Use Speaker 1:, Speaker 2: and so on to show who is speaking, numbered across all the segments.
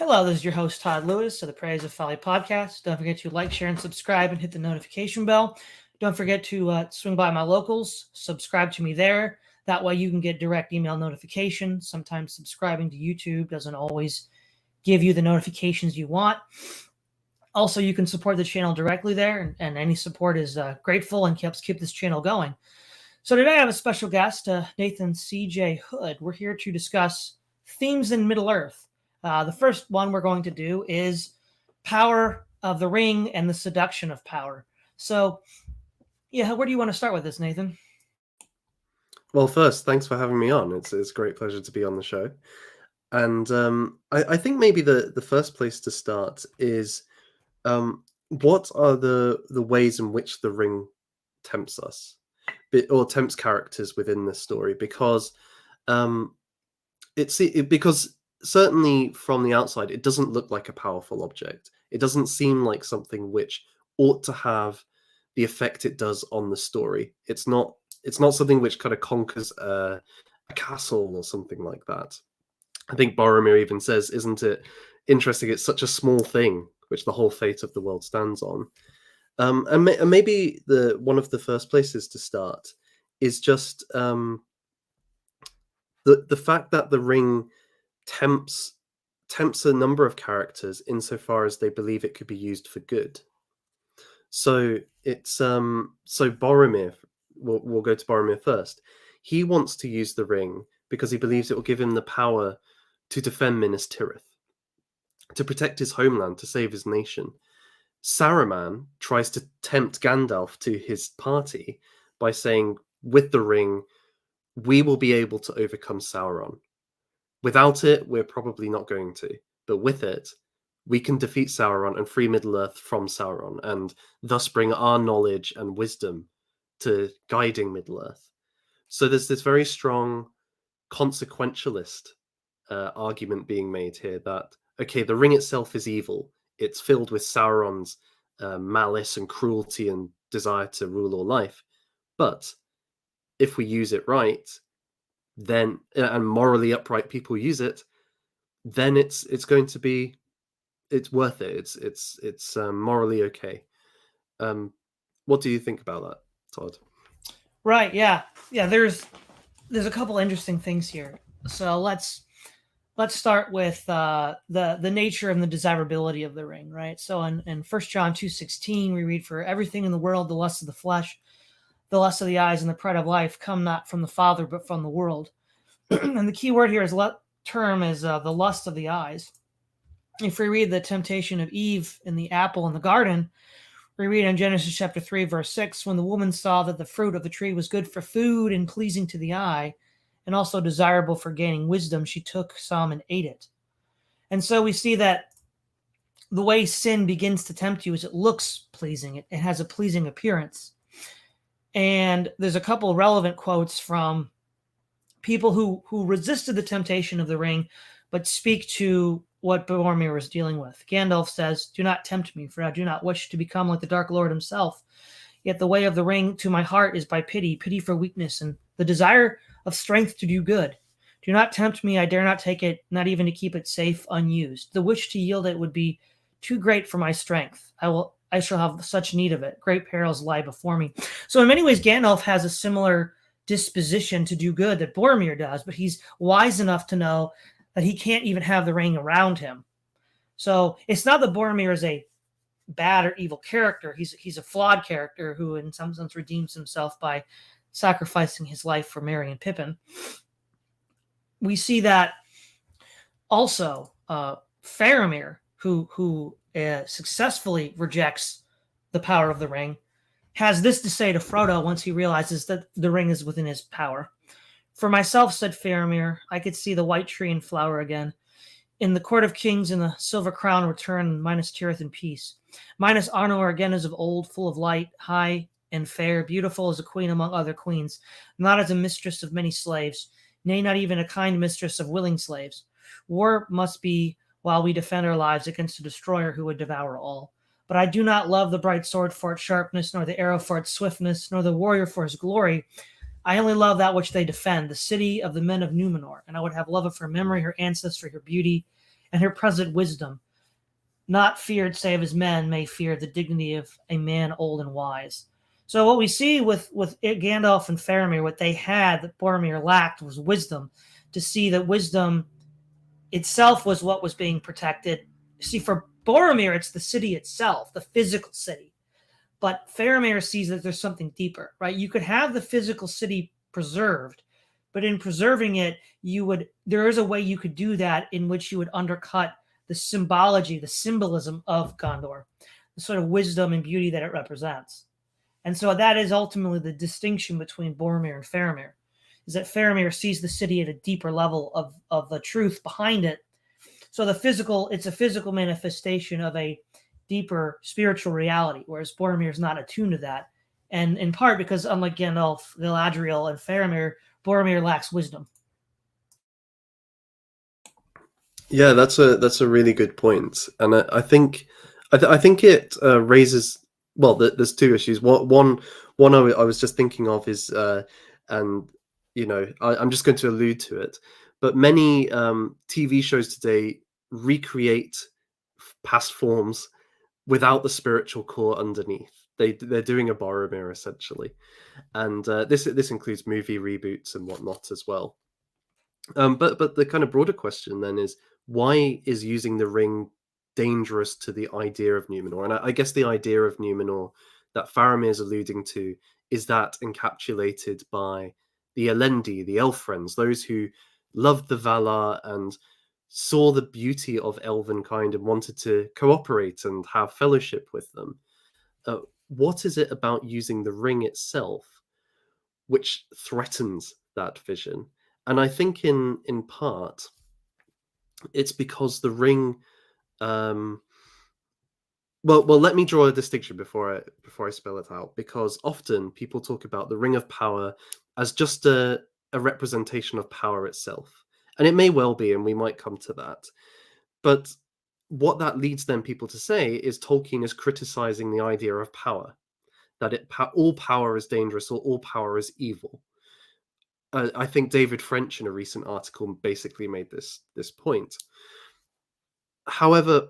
Speaker 1: Hello, this is your host, Todd Lewis of the Praise of Folly podcast. Don't forget to like, share, and subscribe and hit the notification bell. Don't forget to swing by my locals, subscribe to me there. That way you can get direct email notifications. Sometimes subscribing to YouTube doesn't always give you the notifications you want. Also, you can support the channel directly there, and any support is grateful and helps keep this channel going. So today I have a special guest, Nathan C.J. Hood. We're here to discuss themes in Middle-earth. The first one we're going to do is power of the ring and the seduction of power. So, yeah, where do you want to start with this, Nathan?
Speaker 2: Well, first, thanks for having me on. It's a great pleasure to be on the show. And I think maybe the first place to start is what are the ways in which the ring tempts us, or tempts characters within this story? Because because certainly from the outside, it doesn't look like a powerful object. It doesn't seem like something which ought to have the effect it does on the story. It's not something which kind of conquers a castle or something like that. I think Boromir even says, isn't it interesting? It's such a small thing which the whole fate of the world stands on. And maybe one of the first places to start is just the fact that the ring tempts a number of characters insofar as they believe it could be used for good. So it's so Boromir. We'll go to Boromir first. He wants to use the ring because he believes it will give him the power to defend Minas Tirith, to protect his homeland, to save his nation. Saruman tries to tempt Gandalf to his party by saying, with the ring, we will be able to overcome Sauron. Without it, we're probably not going to. But with it, we can defeat Sauron and free Middle-earth from Sauron, and thus bring our knowledge and wisdom to guiding Middle-earth. So there's this very strong consequentialist argument being made here that, okay, the ring itself is evil. It's filled with Sauron's malice and cruelty and desire to rule all life. But if we use it right, then and morally upright people use it, then it's going to be, it's worth it. It's morally okay. What do you think about that, Todd?
Speaker 1: Right, yeah. There's a couple interesting things here. So let's start with the nature and the desirability of the ring, right? So in 1 John 2:16, we read, "For everything in the world, the lust of the flesh, the lust of the eyes, and the pride of life come not from the Father, but from the world." And the key word here is the lust of the eyes. If we read the temptation of Eve in the apple in the garden, we read in Genesis chapter 3, verse 6, "When the woman saw that the fruit of the tree was good for food and pleasing to the eye, and also desirable for gaining wisdom, she took some and ate it." And so we see that the way sin begins to tempt you is it looks pleasing. It has a pleasing appearance. And there's a couple relevant quotes from people who resisted the temptation of the ring, but speak to what Boromir was dealing with. Gandalf says, "Do not tempt me, for I do not wish to become like the Dark Lord himself. Yet the way of the ring to my heart is by pity for weakness, and the desire of strength to do good. Do not tempt me, I dare not take it, not even to keep it safe unused. The wish to yield it would be too great for my strength. I shall have such need of it. Great perils lie before me." So in many ways, Gandalf has a similar disposition to do good that Boromir does, but he's wise enough to know that he can't even have the ring around him. So it's not that Boromir is a bad or evil character. He's a flawed character who in some sense redeems himself by sacrificing his life for Merry and Pippin. We see that also Faramir, who successfully rejects the power of the ring, has this to say to Frodo once he realizes that the ring is within his power. "For myself," said Faramir, "I could see the white tree in flower again. In the court of kings, in the silver crown return, Minas Tirith in peace. Minas Arnor again as of old, full of light, high and fair, beautiful as a queen among other queens, not as a mistress of many slaves, nay, not even a kind mistress of willing slaves. War must be while we defend our lives against a destroyer who would devour all. But I do not love the bright sword for its sharpness, nor the arrow for its swiftness, nor the warrior for his glory. I only love that which they defend, the city of the men of Numenor, and I would have love of her memory, her ancestry, her beauty, and her present wisdom, not feared save as men may fear the dignity of a man old and wise. So what we see with Gandalf and Faramir, what they had that Boromir lacked was wisdom, to see that wisdom itself was what was being protected. See, for Boromir, it's the city itself, the physical city. But Faramir sees that there's something deeper, right? You could have the physical city preserved, but in preserving it, there is a way you could do that in which you would undercut the symbology, the symbolism of Gondor, the sort of wisdom and beauty that it represents. And so that is ultimately the distinction between Boromir and Faramir, is that Faramir sees the city at a deeper level of the truth behind it. So it's a physical manifestation of a deeper spiritual reality, whereas Boromir is not attuned to that. And in part because, unlike Gandalf, Galadriel, and Faramir, Boromir lacks wisdom.
Speaker 2: Yeah, that's a really good point, and I think it raises, well, there's two issues. One I was just thinking of is, and I'm just going to allude to it, but many TV shows today recreate past forms without the spiritual core underneath. They're doing a Boromir essentially, and this includes movie reboots and whatnot as well. But the kind of broader question then is, why is using the ring dangerous to the idea of Numenor? And I guess the idea of Numenor that Faramir is alluding to is that encapsulated by the Elendi, the Elf-friends, those who loved the Valar and saw the beauty of elvenkind and wanted to cooperate and have fellowship with them. What is it about using the ring itself which threatens that vision? And I think in part, it's because the ring. Well, let me draw a distinction before I spell it out, because often people talk about the Ring of Power as just a representation of power itself, and it may well be, and we might come to that. But what that leads then people to say is Tolkien is criticizing the idea of power, that all power is dangerous or all power is evil. I think David French in a recent article basically made this point. However,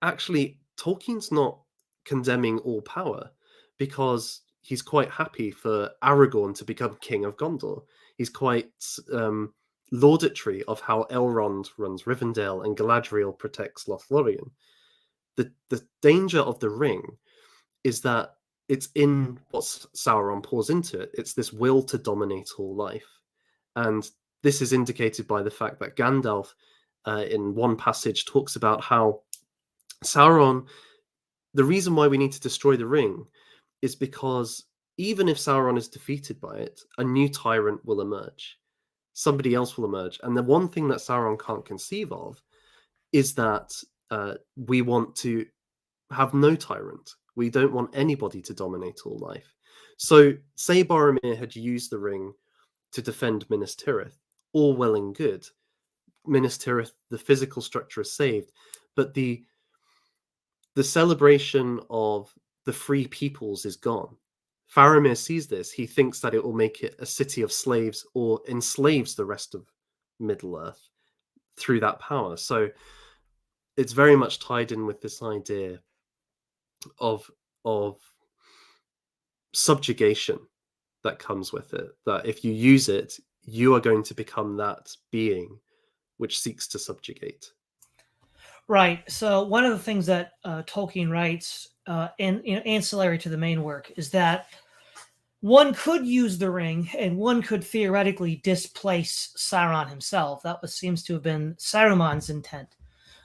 Speaker 2: actually, Tolkien's not condemning all power, because he's quite happy for Aragorn to become king of Gondor. He's quite laudatory of how Elrond runs Rivendell and Galadriel protects Lothlorien. The danger of the ring is that it's in what Sauron pours into it. It's this will to dominate all life. And this is indicated by the fact that Gandalf, in one passage, talks about how Sauron, the reason why we need to destroy the ring is because even if Sauron is defeated by it, a new tyrant will emerge. Somebody else will emerge. And the one thing that Sauron can't conceive of is that we want to have no tyrant. We don't want anybody to dominate all life. So say Boromir had used the ring to defend Minas Tirith, all well and good. Minas Tirith, the physical structure is saved, but the celebration of the free peoples is gone. Faramir sees this. He thinks that it will make it a city of slaves, or enslaves the rest of Middle-earth through that power. So it's very much tied in with this idea of subjugation that comes with it, that if you use it, you are going to become that being which seeks to subjugate.
Speaker 1: Right. So one of the things that Tolkien writes, ancillary to the main work, is that one could use the ring and one could theoretically displace Sauron himself. That seems to have been Saruman's intent.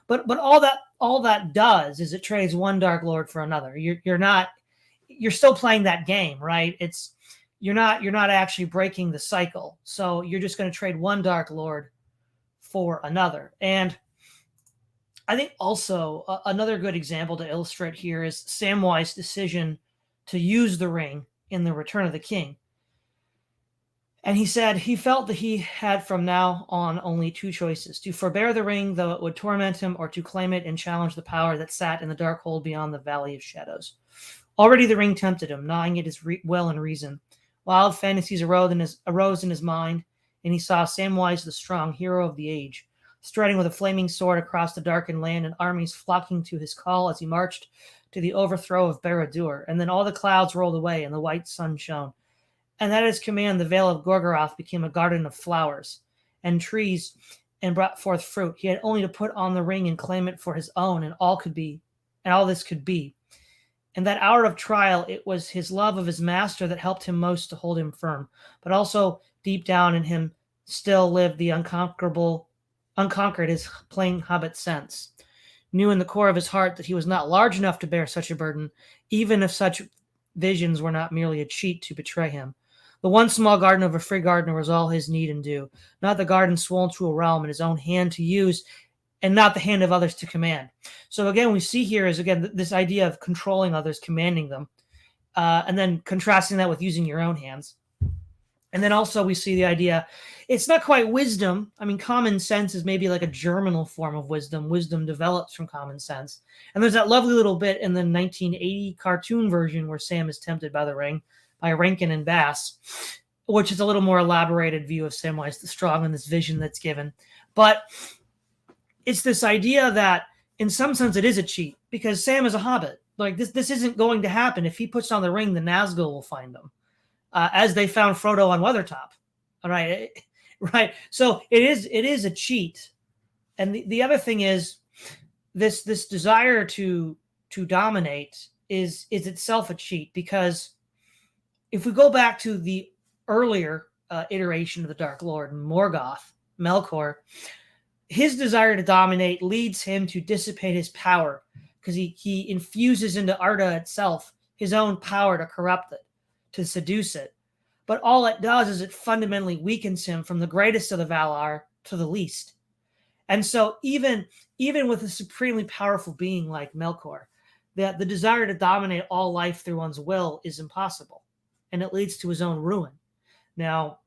Speaker 1: But all that does is it trades one Dark Lord for another. You're still playing that game, right? You're not actually breaking the cycle. So you're just going to trade one Dark Lord for another. And I think also another good example to illustrate here is Samwise's decision to use the ring in the Return of the King. And he said he felt that he had from now on only two choices: to forbear the ring, though it would torment him, or to claim it and challenge the power that sat in the dark hold beyond the Valley of Shadows. Already the ring tempted him, gnawing at his will and reason. Wild fantasies arose in his mind, and he saw Samwise the strong, hero of the age, striding with a flaming sword across the darkened land, and armies flocking to his call as he marched to the overthrow of Barad-dûr. And then all the clouds rolled away, and the white sun shone. And at his command, the vale of Gorgoroth became a garden of flowers and trees, and brought forth fruit. He had only to put on the ring and claim it for his own, and all this could be. In that hour of trial, it was his love of his master that helped him most to hold him firm. But also, deep down in him, still lived the unconquered his plain hobbit sense. Knew in the core of his heart that he was not large enough to bear such a burden, even if such visions were not merely a cheat to betray him. The one small garden of a free gardener was all his need and due, not the garden swollen to a realm in his own hand to use, and not the hand of others to command. So again, we see here is, again, this idea of controlling others, commanding them, and then contrasting that with using your own hands. And then also we see the idea, it's not quite wisdom. I mean, common sense is maybe like a germinal form of wisdom. Wisdom develops from common sense. And there's that lovely little bit in the 1980 cartoon version where Sam is tempted by the ring by Rankin and Bass, which is a little more elaborated view of Samwise the Strong and this vision that's given. But it's this idea that in some sense it is a cheat because Sam is a hobbit. Like this isn't going to happen. If he puts on the ring, the Nazgul will find them. As they found Frodo on Weathertop. All right. Right. So it is a cheat. And the other thing is this desire to dominate is itself a cheat, because if we go back to the earlier iteration of the Dark Lord, Morgoth, Melkor, his desire to dominate leads him to dissipate his power because he infuses into Arda itself his own power to corrupt it, to seduce it. But all it does is it fundamentally weakens him from the greatest of the Valar to the least. And so even with a supremely powerful being like Melkor, that the desire to dominate all life through one's will is impossible, and it leads to his own ruin. Now,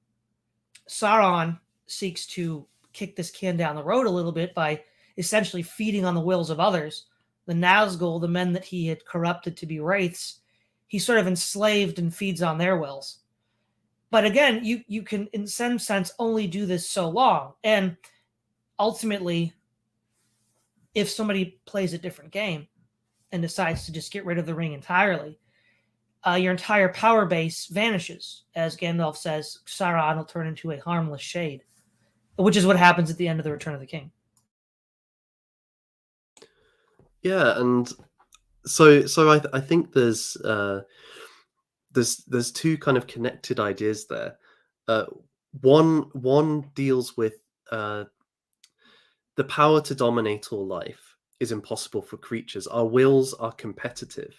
Speaker 1: Sauron seeks to kick this can down the road a little bit by essentially feeding on the wills of others. The Nazgul, the men that he had corrupted to be wraiths, he sort of enslaved and feeds on their wills. But again, you can, in some sense, only do this so long. And ultimately, if somebody plays a different game and decides to just get rid of the ring entirely, your entire power base vanishes. As Gandalf says, Sauron will turn into a harmless shade, which is what happens at the end of the Return of the King.
Speaker 2: Yeah, and so I think there's two kind of connected ideas there. One deals with the power to dominate all life is impossible for creatures. Our wills are competitive.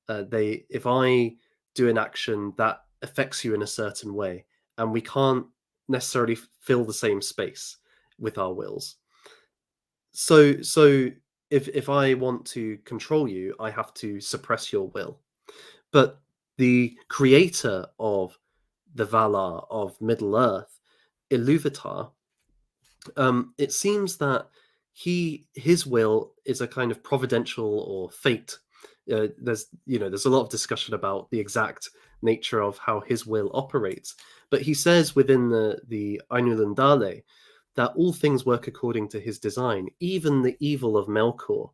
Speaker 2: If I do an action that affects you in a certain way, and we can't necessarily fill the same space with our wills. So if I want to control you, I have to suppress your will. But the creator of the Valar of Middle-earth, Ilúvatar, it seems that his will is a kind of providential or fate. There's a lot of discussion about the exact nature of how his will operates, but he says within the Ainulin Dale that all things work according to his design. Even the evil of Melkor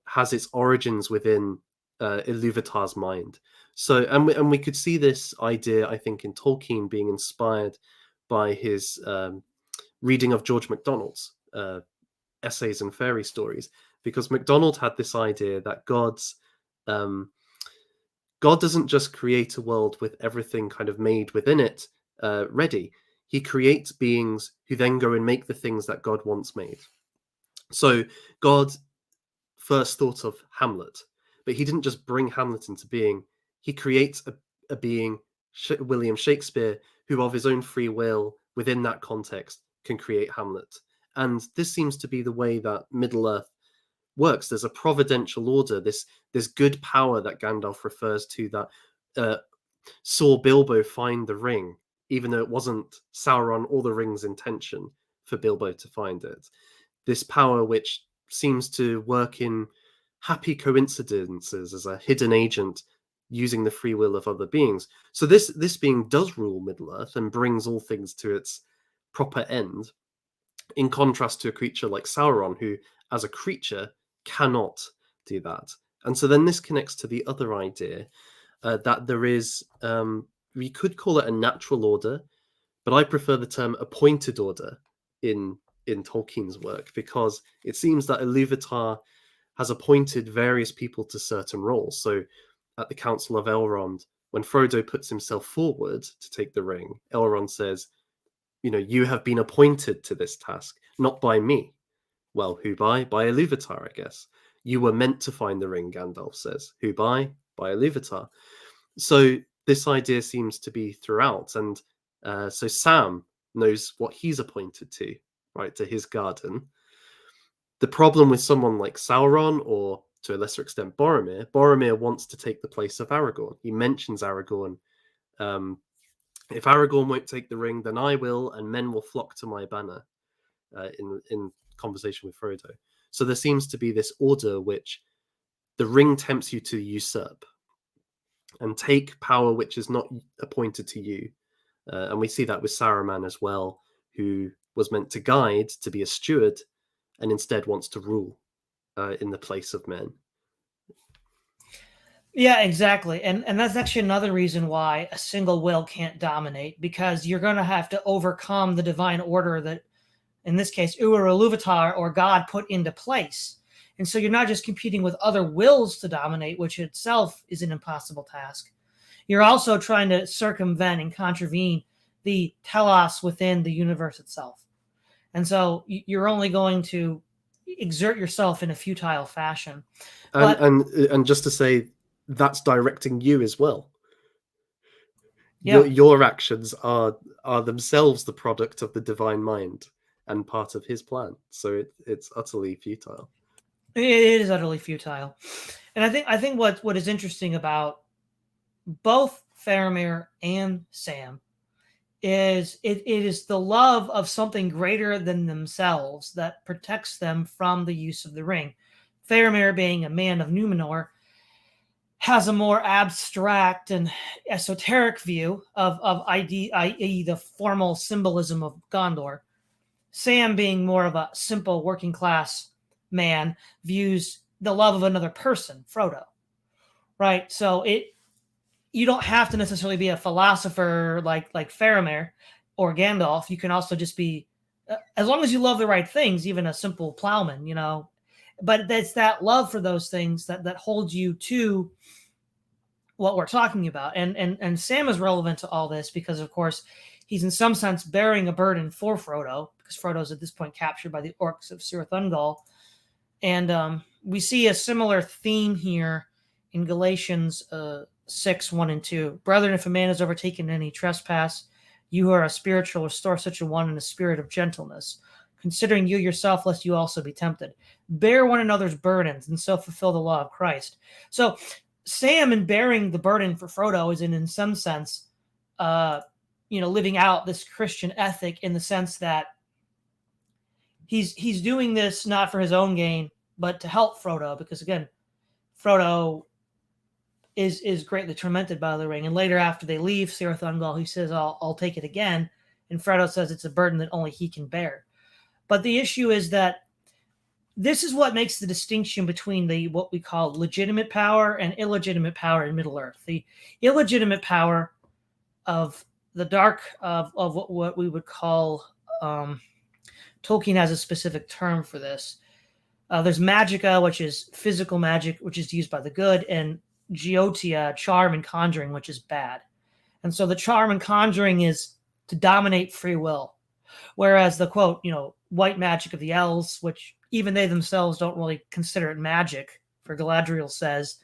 Speaker 2: has its origins within Ilúvatar's mind. So, and we could see this idea, I think, in Tolkien being inspired by his reading of George MacDonald's essays and fairy stories, because MacDonald had this idea that God doesn't just create a world with everything kind of made within it ready. He creates beings who then go and make the things that God wants made. So God first thought of Hamlet, but he didn't just bring Hamlet into being. He creates a being, William Shakespeare, who of his own free will, within that context, can create Hamlet. And this seems to be the way that Middle-earth works. There's a providential order, this good power that Gandalf refers to, that saw Bilbo find the ring, even though it wasn't Sauron or the ring's intention for Bilbo to find it. This power which seems to work in happy coincidences as a hidden agent using the free will of other beings. So this being does rule Middle-earth and brings all things to its proper end. in contrast to a creature like Sauron, who, as a creature, cannot do that. And so then this connects to the other idea that there is, we could call it a natural order, but I prefer the term appointed order in Tolkien's work, because it seems that Ilúvatar has appointed various people to certain roles. So at the Council of Elrond, when Frodo puts himself forward to take the ring, Elrond says, you have been appointed to this task, not by me. Well, who by? By Ilúvatar, I guess. You were meant to find the ring, Gandalf says. Who by? By Ilúvatar. So this idea seems to be throughout. And so Sam knows what he's appointed to, right, to his garden. The problem with someone like Sauron, or to a lesser extent Boromir wants to take the place of Aragorn. He mentions Aragorn. If Aragorn won't take the ring, then I will, and men will flock to my banner, in conversation with Frodo. So there seems to be this order which the ring tempts you to usurp and take power which is not appointed to you. And we see that with Saruman as well, who was meant to guide, to be a steward, and instead wants to rule in the place of men.
Speaker 1: Yeah, exactly. And that's actually another reason why a single will can't dominate, because you're going to have to overcome the divine order that, in this case, Ilúvatar, or God, put into place. And so you're not just competing with other wills to dominate, which itself is an impossible task. You're also trying to circumvent and contravene the telos within the universe itself. And so you're only going to exert yourself in a futile fashion.
Speaker 2: And just to say, that's directing you as well.
Speaker 1: Yeah.
Speaker 2: Your actions are themselves the product of the divine mind and part of his plan. So it's utterly futile.
Speaker 1: It is utterly futile. And I think what is interesting about both Faramir and Sam is it is the love of something greater than themselves that protects them from the use of the ring. Faramir, being a man of Númenor, has a more abstract and esoteric view of i.e. the formal symbolism of Gondor. Sam, being more of a simple working class man, views the love of another person, Frodo. Right? So you don't have to necessarily be a philosopher like Faramir or Gandalf. You can also just be, as long as you love the right things, even a simple plowman, But it's that love for those things that holds you to what we're talking about. And Sam is relevant to all this because, of course, he's in some sense bearing a burden for Frodo, because Frodo's at this point captured by the orcs of Cirith Ungol. And we see a similar theme here in Galatians 6, 1 and 2. Brethren, if a man is overtaken in any trespass, you who are a spiritual, restore such a one in a spirit of gentleness, considering you yourself, lest you also be tempted. Bear one another's burdens, and so fulfill the law of Christ. So Sam, in bearing the burden for Frodo, is in some sense, living out this Christian ethic, in the sense that he's doing this not for his own gain, but to help Frodo, because again, Frodo is greatly tormented by the ring. And later, after they leave Cirith Ungol, he says, I'll take it again. And Frodo says it's a burden that only he can bear. But the issue is that this is what makes the distinction between what we call legitimate power and illegitimate power in Middle-earth. The illegitimate power of the dark, of what we would call, Tolkien has a specific term for this. There's magica, which is physical magic, which is used by the good, and geotia, charm and conjuring, which is bad. And so the charm and conjuring is to dominate free will. Whereas the quote, white magic of the elves, which even they themselves don't really consider it magic, for Galadriel says,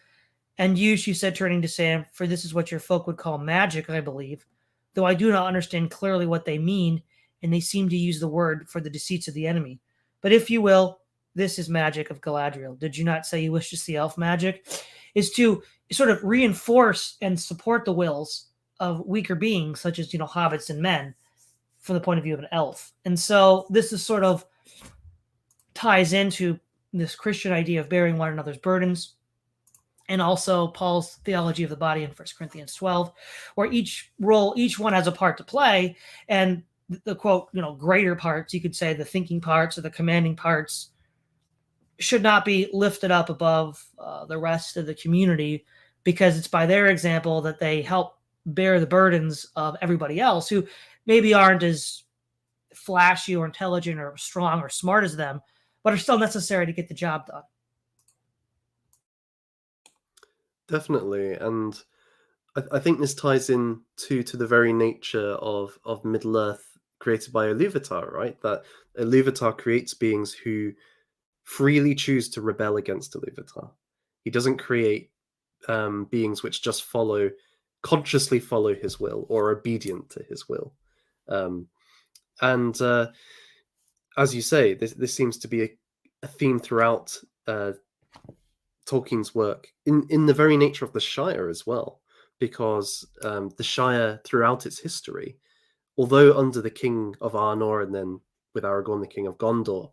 Speaker 1: and you, she said, turning to Sam, for this is what your folk would call magic, I believe, though I do not understand clearly what they mean, and they seem to use the word for the deceits of the enemy. But if you will, this is magic of Galadriel. Did you not say you wish to see elf magic? Is to sort of reinforce and support the wills of weaker beings, such as, hobbits and men, from the point of view of an elf. And so this is sort of ties into this Christian idea of bearing one another's burdens, and also Paul's theology of the body in 1 Corinthians 12, where each one has a part to play. And the quote, greater parts, you could say the thinking parts or the commanding parts, should not be lifted up above the rest of the community, because it's by their example that they help bear the burdens of everybody else who maybe aren't as flashy or intelligent or strong or smart as them, but are still necessary to get the job done.
Speaker 2: Definitely, and I think this ties in to the very nature of Middle Earth created by Iluvatar, right? That Iluvatar creates beings who freely choose to rebel against Iluvatar. He doesn't create beings which just consciously follow his will or are obedient to his will. Um, and as you say, this seems to be a theme throughout Tolkien's work in the very nature of the Shire as well, because the Shire throughout its history, although under the King of Arnor and then with Aragorn, the King of Gondor,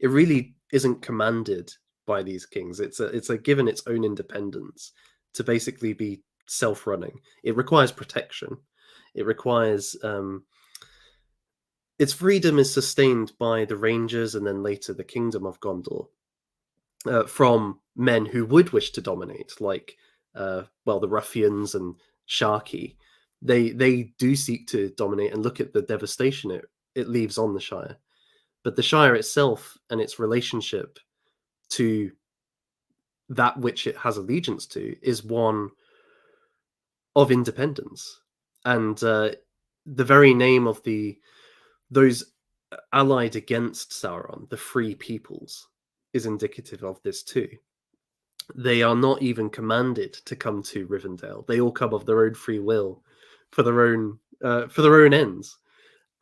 Speaker 2: it really isn't commanded by these kings. It's a given its own independence to basically be self-running. It requires protection. It requires its freedom is sustained by the Rangers and then later the Kingdom of Gondor from men who would wish to dominate, like the ruffians and Sharky. They do seek to dominate and look at the devastation it leaves on the Shire. But the Shire itself and its relationship to that which it has allegiance to is one of independence. And the very name of those allied against Sauron, the Free Peoples, is indicative of this too. They are not even commanded to come to Rivendell. They all come of their own free will for their own ends,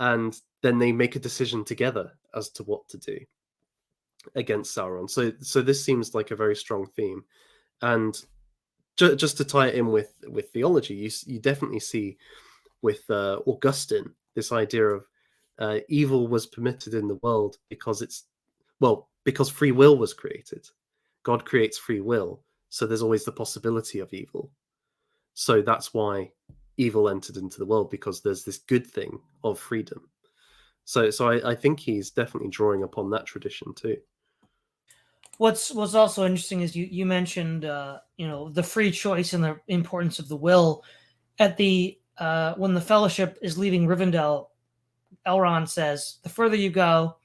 Speaker 2: and then they make a decision together as to what to do against Sauron. So this seems like a very strong theme, and just to tie it in with theology, you definitely see with Augustine this idea of evil was permitted in the world because because free will was created. God creates free will, so there's always the possibility of evil. So that's why evil entered into the world, because there's this good thing of freedom. So I think he's definitely drawing upon that tradition too.
Speaker 1: What's also interesting is you mentioned the free choice and the importance of the will. At the when the Fellowship is leaving Rivendell, Elrond says, "The further you go,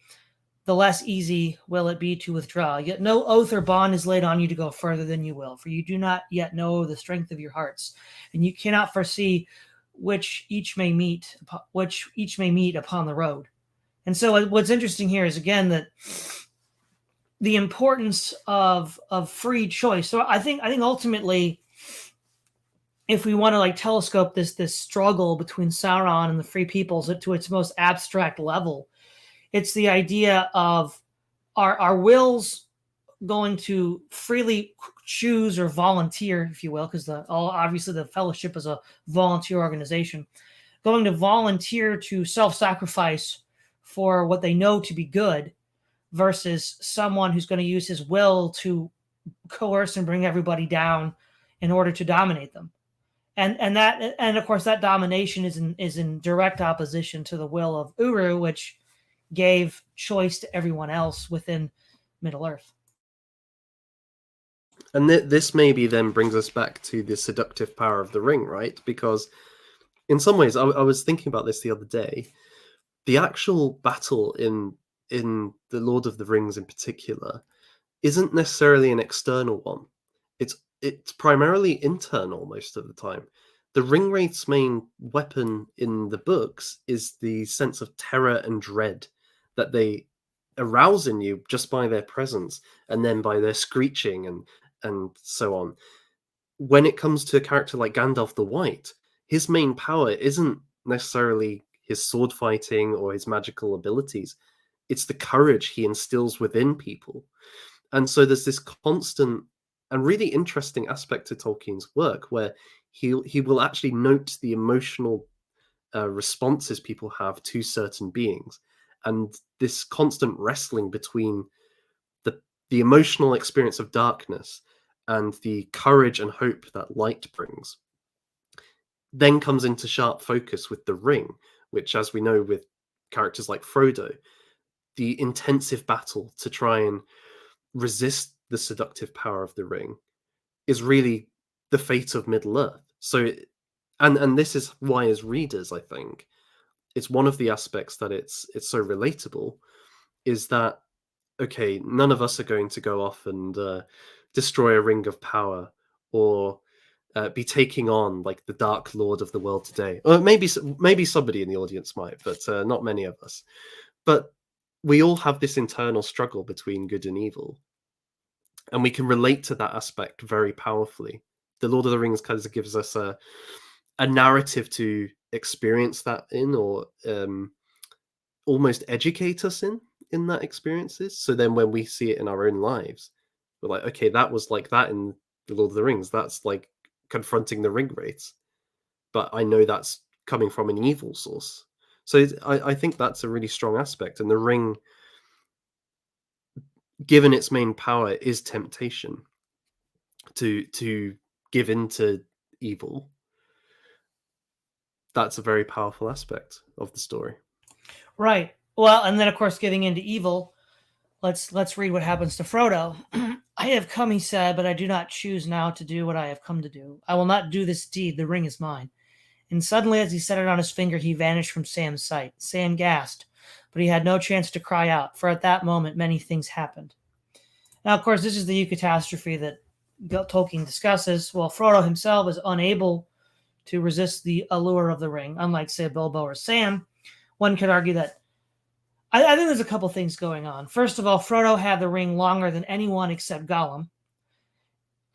Speaker 1: the less easy will it be to withdraw. Yet no oath or bond is laid on you to go further than you will, for you do not yet know the strength of your hearts, and you cannot foresee which each may meet upon the road." And so what's interesting here is, again, that the importance of free choice. So I think ultimately, if we want to telescope this struggle between Sauron and the Free Peoples to its most abstract level, it's the idea of our wills going to freely choose or volunteer, if you will, because obviously the Fellowship is a volunteer organization, going to volunteer to self-sacrifice for what they know to be good, versus someone who's going to use his will to coerce and bring everybody down in order to dominate them. And of course that domination is in direct opposition to the will of Uru, which gave choice to everyone else within Middle Earth.
Speaker 2: And this maybe then brings us back to the seductive power of the ring, right? Because in some ways, I was thinking about this the other day. The actual battle in the Lord of the Rings in particular isn't necessarily an external one. It's primarily internal most of the time. The Ringwraith's main weapon in the books is the sense of terror and dread that they arouse in you just by their presence, and then by their screeching and so on. When it comes to a character like Gandalf the White, his main power isn't necessarily his sword fighting or his magical abilities. It's the courage he instills within people. And so there's this constant and really interesting aspect to Tolkien's work where he will actually note the emotional responses people have to certain beings, and this constant wrestling between the emotional experience of darkness and the courage and hope that light brings then comes into sharp focus with the ring, which, as we know with characters like Frodo, the intensive battle to try and resist the seductive power of the ring is really the fate of Middle Earth. So, and this is why, as readers, I think it's one of the aspects that it's so relatable, is that okay, none of us are going to go off and destroy a ring of power, or be taking on like the Dark Lord of the world today. Or maybe somebody in the audience might, but not many of us. But we all have this internal struggle between good and evil, and we can relate to that aspect very powerfully. The Lord of the Rings kind of gives us a narrative to experience that in, or almost educate us in that experiences. So then when we see it in our own lives, we're like, okay, that was like that in the Lord of the Rings. That's like confronting the ring wraiths, but I know that's coming from an evil source. So I think that's a really strong aspect. And the ring, given its main power, is temptation to give into evil. That's a very powerful aspect of the story.
Speaker 1: Right. Well, and then of course, getting into evil, let's read what happens to Frodo. I have come, he said, but I do not choose now to do what I have come to do. I will not do this deed. The ring is mine. And suddenly, as he set it on his finger, he vanished from Sam's sight. Sam gasped, but he had no chance to cry out, for at that moment many things happened. Now, of course, this is the eucatastrophe that Tolkien discusses. Well, Frodo himself is unable to resist the allure of the ring, unlike, say, Bilbo or Sam. One could argue that I think there's a couple things going on. First of all, Frodo had the ring longer than anyone except Gollum.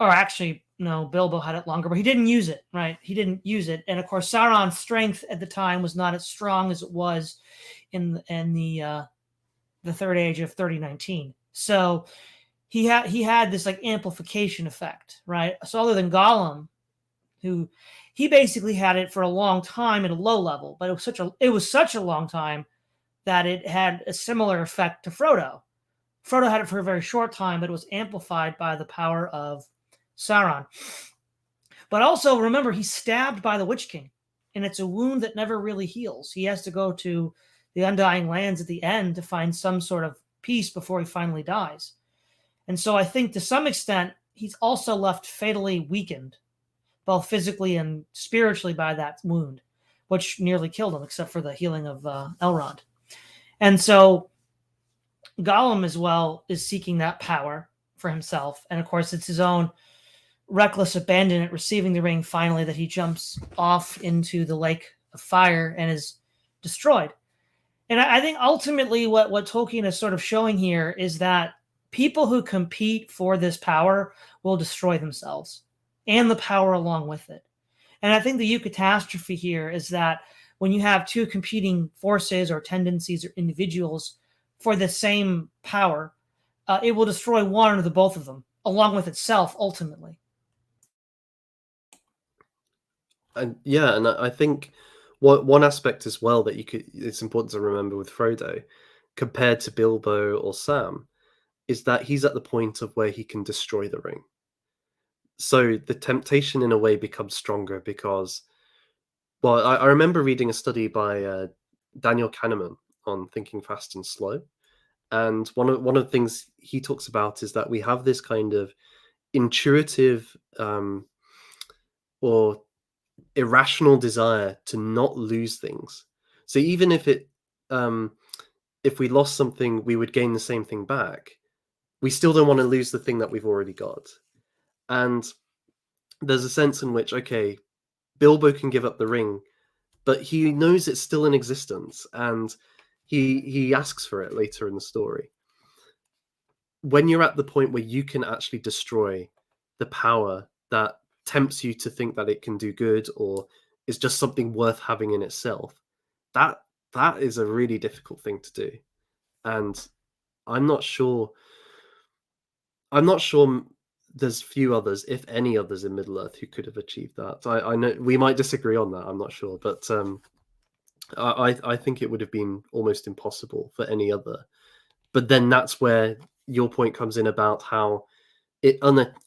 Speaker 1: Or actually, no, Bilbo had it longer, but he didn't use it, right? He didn't use it. And of course, Sauron's strength at the time was not as strong as it was in the Third Age of 3019. So he had this like amplification effect, right? So other than Gollum, who he basically had it for a long time at a low level, but it was such a long time that it had a similar effect to Frodo. Frodo had it for a very short time, but it was amplified by the power of Sauron. But also remember, he's stabbed by the Witch King, and it's a wound that never really heals. He has to go to the Undying Lands at the end to find some sort of peace before he finally dies. And so I think to some extent, he's also left fatally weakened, both physically and spiritually, by that wound, which nearly killed him, except for the healing of Elrond. And so Gollum as well is seeking that power for himself. And of course, it's his own reckless abandon at receiving the ring finally that he jumps off into the lake of fire and is destroyed. And I think ultimately what Tolkien is sort of showing here is that people who compete for this power will destroy themselves and the power along with it. And I think the eucatastrophe here is that when you have two competing forces or tendencies or individuals for the same power, it will destroy one or the both of them, along with itself, ultimately.
Speaker 2: And yeah, and I think one aspect as well that it's important to remember with Frodo, compared to Bilbo or Sam, is that he's at the point of where he can destroy the ring. So the temptation in a way becomes stronger because, well, I remember reading a study by Daniel Kahneman on thinking fast and slow. And one of the things he talks about is that we have this kind of intuitive or irrational desire to not lose things. So even if we lost something, we would gain the same thing back. We still don't want to lose the thing that we've already got. And there's a sense in which, okay, Bilbo can give up the ring, but he knows it's still in existence, and he asks for it later in the story. When you're at the point where you can actually destroy the power that tempts you to think that it can do good or is just something worth having in itself, that is a really difficult thing to do. And I'm not sure there's few others, if any others, in Middle Earth who could have achieved that. I know we might disagree on that, I'm not sure, but I think it would have been almost impossible for any other. But then that's where your point comes in about how it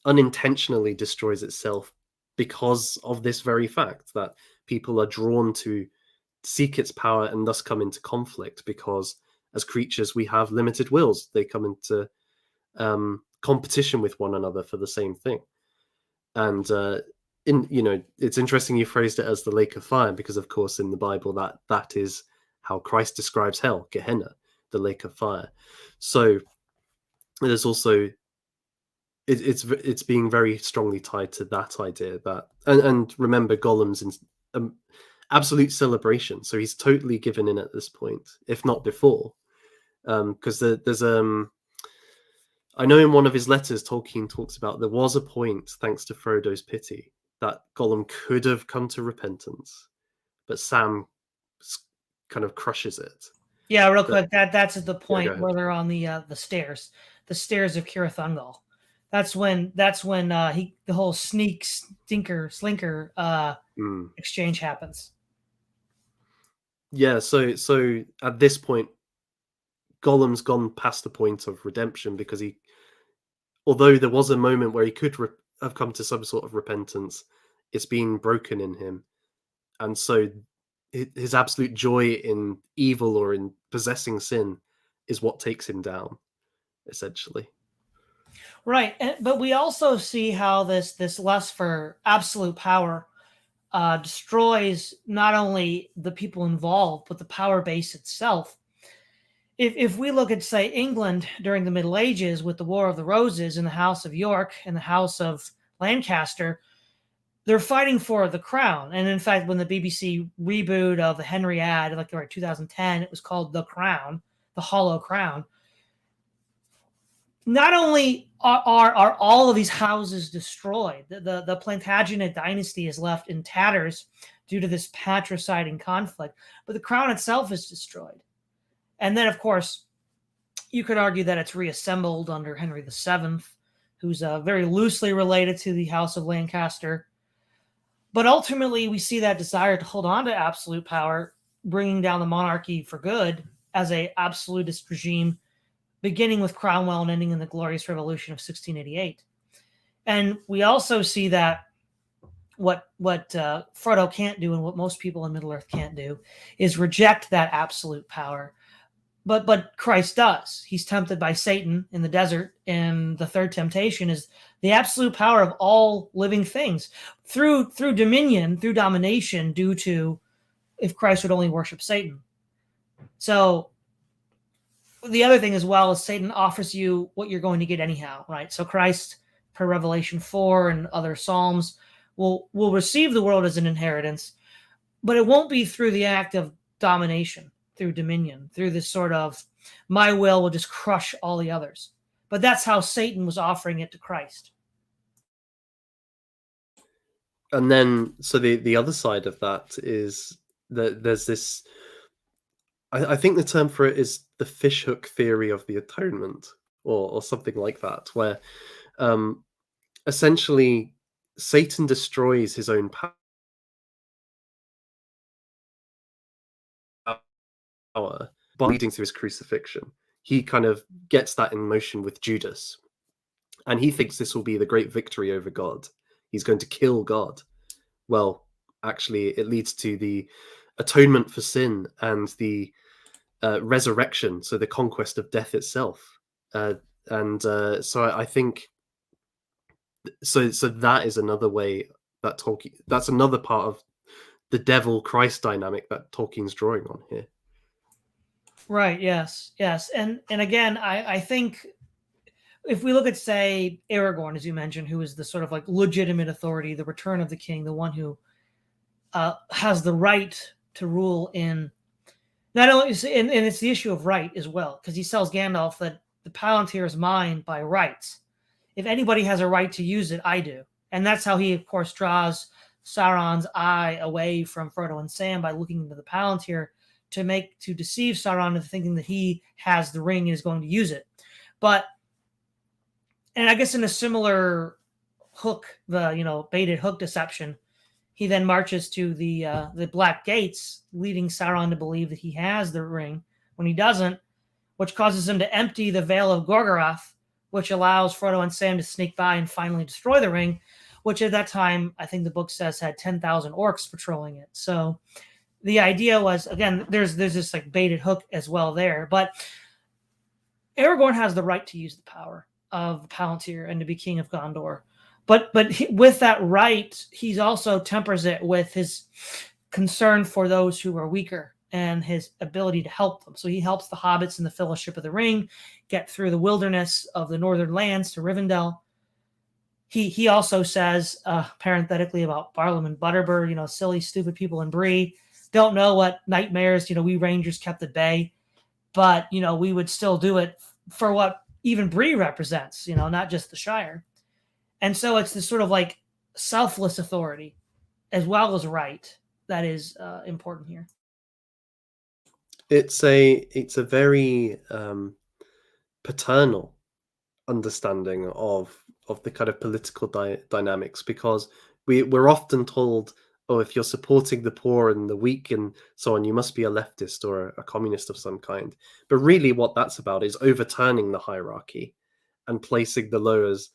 Speaker 2: unintentionally destroys itself because of this very fact that people are drawn to seek its power and thus come into conflict, because as creatures we have limited wills. They come into competition with one another for the same thing. And it's interesting you phrased it as the lake of fire, because of course in the Bible that is how Christ describes hell, Gehenna, the lake of fire. So there's also it's being very strongly tied to that idea, that and remember, Gollum's in absolute celebration, so he's totally given in at this point, if not before, because there's I know in one of his letters Tolkien talks about there was a point, thanks to Frodo's pity, that Gollum could have come to repentance, but Sam kind of crushes it.
Speaker 1: Yeah, real quick, that's at the point
Speaker 2: go ahead.
Speaker 1: where they're on the stairs of Cirith Ungol. That's when the whole slinker exchange happens.
Speaker 2: Yeah, so at this point, Gollum's gone past the point of redemption, because although there was a moment where he could have come to some sort of repentance, it's been broken in him, and so his absolute joy in evil or in possessing sin is what takes him down, essentially.
Speaker 1: Right, but we also see how this lust for absolute power destroys not only the people involved, but the power base itself. If we look at, say, England during the Middle Ages with the War of the Roses and the House of York and the House of Lancaster, they're fighting for the crown. And in fact, when the BBC reboot of the Henry ad, like 2010, it was called The Crown, The Hollow Crown. Not only are all of these houses destroyed, the Plantagenet dynasty is left in tatters due to this patriciding conflict, but the crown itself is destroyed. And then, of course, you could argue that it's reassembled under Henry VII, who's very loosely related to the House of Lancaster. But ultimately, we see that desire to hold on to absolute power, bringing down the monarchy for good as an absolutist regime, beginning with Cromwell and ending in the Glorious Revolution of 1688. And we also see that what Frodo can't do, and what most people in Middle-earth can't do, is reject that absolute power. But Christ does. He's tempted by Satan in the desert, and the third temptation is the absolute power of all living things through dominion, through domination, due to if Christ would only worship Satan. So the other thing as well is Satan offers you what you're going to get anyhow, right? So Christ, per Revelation 4 and other Psalms, will receive the world as an inheritance, but it won't be through the act of domination, through dominion, through this sort of my will just crush all the others. But that's how Satan was offering it to Christ.
Speaker 2: And then, so the other side of that is that there's this, I think the term for it is the fishhook theory of the atonement, or something like that, where essentially Satan destroys his own power by leading to his crucifixion. He kind of gets that in motion with Judas, and he thinks this will be the great victory over God. He's going to kill God. Well, actually, it leads to the atonement for sin and the resurrection, so the conquest of death itself. So I think so that is another way that Tolkien, that's another part of the devil Christ dynamic that Tolkien's drawing on here.
Speaker 1: Right, yes. And again, I think if we look at, say, Aragorn, as you mentioned, who is the sort of like legitimate authority, the return of the king, the one who has the right to rule in not only, and it's the issue of right as well, because he tells Gandalf that the Palantir is mine by rights. If anybody has a right to use it, I do. And that's how he, of course, draws Sauron's eye away from Frodo and Sam by looking into the Palantir to deceive Sauron into thinking that he has the ring and is going to use it. And I guess in a similar hook, the baited hook deception, he then marches to the Black Gates, leading Sauron to believe that he has the ring when he doesn't, which causes him to empty the Vale of Gorgoroth, which allows Frodo and Sam to sneak by and finally destroy the ring, which at that time, I think the book says, had 10,000 orcs patrolling it. So the idea was, again, there's this like baited hook as well there, but Aragorn has the right to use the power of the Palantir and to be king of Gondor. But with that right, he also tempers it with his concern for those who are weaker and his ability to help them. So he helps the hobbits in the Fellowship of the Ring get through the wilderness of the northern lands to Rivendell. He also says, parenthetically, about Barlam and Butterbur, silly, stupid people in Bree don't know what nightmares, we Rangers kept at bay. But, we would still do it for what even Bree represents, not just the Shire. And so it's this sort of like selfless authority as well as right that is important here.
Speaker 2: It's a very paternal understanding of the kind of political dynamics, because we're often told, oh, if you're supporting the poor and the weak and so on, you must be a leftist or a communist of some kind. But really what that's about is overturning the hierarchy and placing the lowers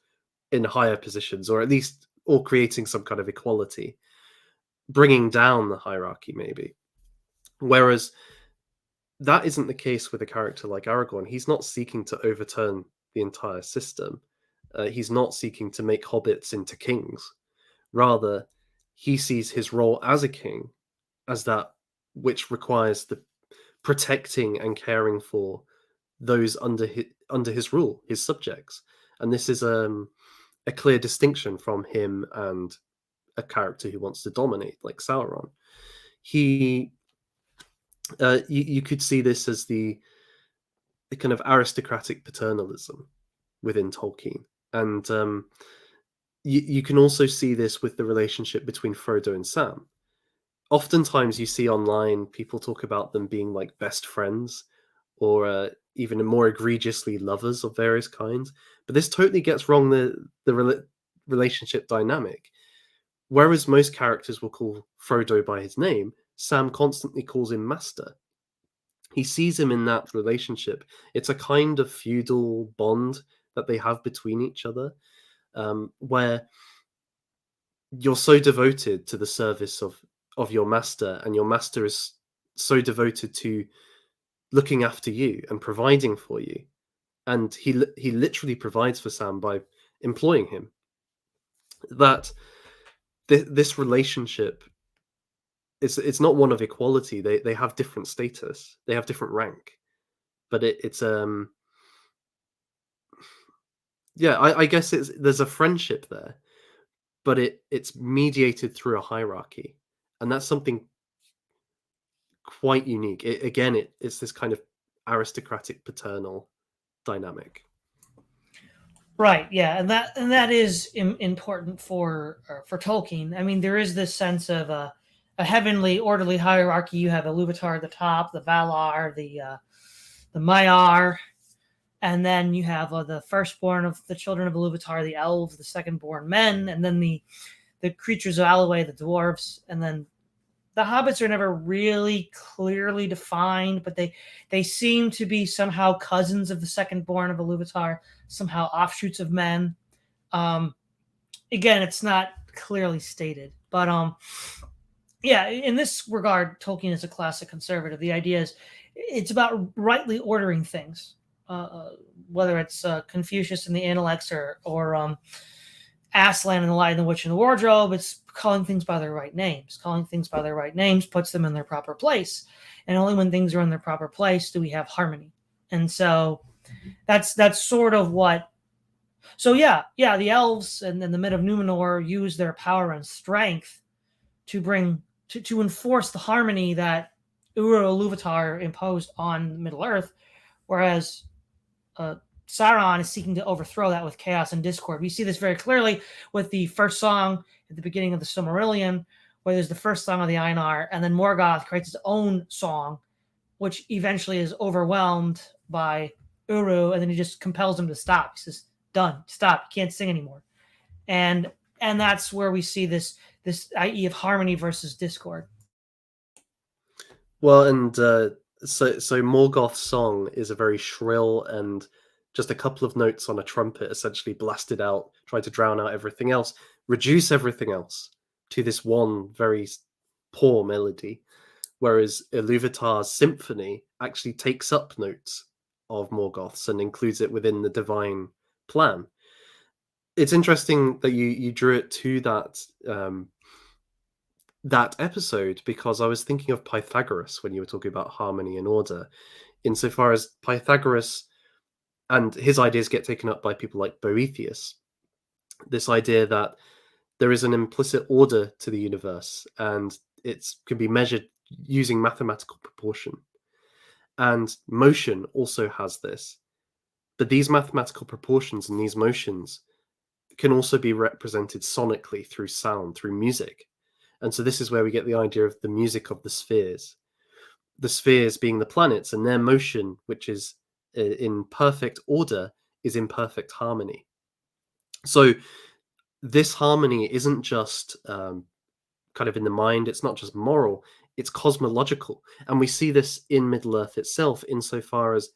Speaker 2: in higher positions, or at least or creating some kind of equality, bringing down the hierarchy maybe. Whereas that isn't the case with a character like Aragorn. He's not seeking to overturn the entire system. He's not seeking to make hobbits into kings. Rather, he sees his role as a king as that which requires the protecting and caring for those under his rule, his subjects. And this is a clear distinction from him and a character who wants to dominate, like Sauron. You could see this as the kind of aristocratic paternalism within Tolkien. And you can also see this with the relationship between Frodo and Sam. Oftentimes you see online people talk about them being like best friends, or even more egregiously lovers of various kinds. But this totally gets wrong the relationship dynamic. Whereas most characters will call Frodo by his name, Sam constantly calls him master. He sees him in that relationship. It's a kind of feudal bond that they have between each other, where you're so devoted to the service of your master, and your master is so devoted to looking after you and providing for you. And he literally provides for Sam by employing him. That this relationship, it's not one of equality. They have different status. They have different rank. But yeah, I guess there's a friendship there, but it's mediated through a hierarchy, and that's something quite unique. It's this kind of aristocratic paternal dynamic.
Speaker 1: Right. Yeah, and that is important for Tolkien. I mean, there is this sense of a heavenly, orderly hierarchy. You have Iluvatar at the top, the Valar, the Maiar, and then you have the firstborn of the children of Iluvatar, the elves, the secondborn men, and then the creatures of Alloway, the dwarves, and then the hobbits are never really clearly defined, but they seem to be somehow cousins of the secondborn of Iluvatar, somehow offshoots of men. Again, it's not clearly stated, but yeah, in this regard, Tolkien is a classic conservative. The idea is it's about rightly ordering things, whether it's Confucius and the Analects or Aslan and the Lion, the Witch, and the Wardrobe. It's calling things by their right names. Calling things by their right names puts them in their proper place. And only when things are in their proper place do we have harmony. And so that's sort of what. So yeah, the elves and then the men of Numenor use their power and strength to bring to enforce the harmony that Uru-Iluvatar imposed on Middle Earth, whereas Sauron is seeking to overthrow that with chaos and discord. We see this very clearly with the first song at the beginning of the Silmarillion, where there's the first song of the Einar, and then Morgoth creates his own song, which eventually is overwhelmed by Uru, and then he just compels him to stop. He says, "Done, stop. You can't sing anymore." And that's where we see this idea of harmony versus discord.
Speaker 2: Well, and so Morgoth's song is a very shrill and just a couple of notes on a trumpet essentially blasted out, try to drown out everything else, reduce everything else to this one very poor melody, whereas Iluvatar's symphony actually takes up notes of Morgoth's and includes it within the divine plan. It's interesting that you drew it to that episode, because I was thinking of Pythagoras when you were talking about harmony and order, insofar as Pythagoras and his ideas get taken up by people like Boethius. This idea that there is an implicit order to the universe, and it can be measured using mathematical proportion. And motion also has this. But these mathematical proportions and these motions can also be represented sonically through sound, through music. And so this is where we get the idea of the music of the spheres being the planets, and their motion, which is in perfect order, is in perfect harmony. So this harmony isn't just kind of in the mind, it's not just moral, it's cosmological. And we see this in Middle Earth itself, insofar as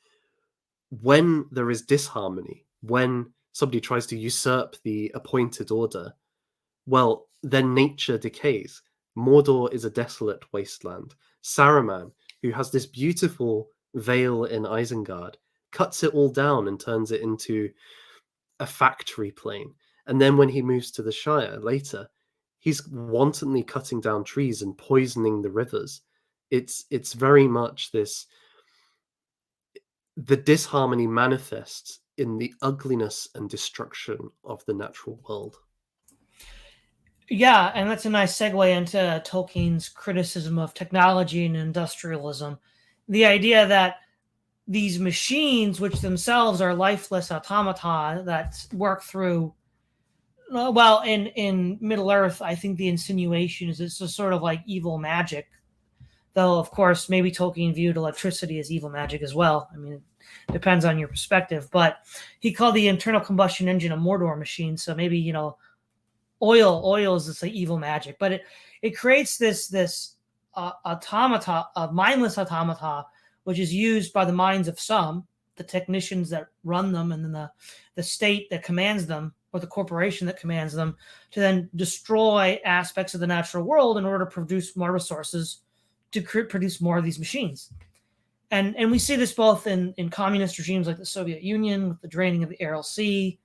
Speaker 2: when there is disharmony, when somebody tries to usurp the appointed order, well, then nature decays. Mordor is a desolate wasteland. Saruman, who has this beautiful vale in Isengard, cuts it all down and turns it into a factory plain. And then when he moves to the Shire later, he's wantonly cutting down trees and poisoning the rivers. It's very much this. The disharmony manifests in the ugliness and destruction of the natural world.
Speaker 1: Yeah, and that's a nice segue into Tolkien's criticism of technology and industrialism. The idea that these machines, which themselves are lifeless automata that work through, well, in Middle Earth, I think the insinuation is it's a sort of like evil magic. Though, of course, maybe Tolkien viewed electricity as evil magic as well. I mean, it depends on your perspective. But he called the internal combustion engine a Mordor machine. So maybe, oil is this like evil magic. But it creates this automata, a mindless automata, which is used by the minds of some, the technicians that run them, and then the state that commands them, or the corporation that commands them, to then destroy aspects of the natural world in order to produce more resources to produce more of these machines. And we see this both in communist regimes like the Soviet Union, with the draining of the Aral Sea,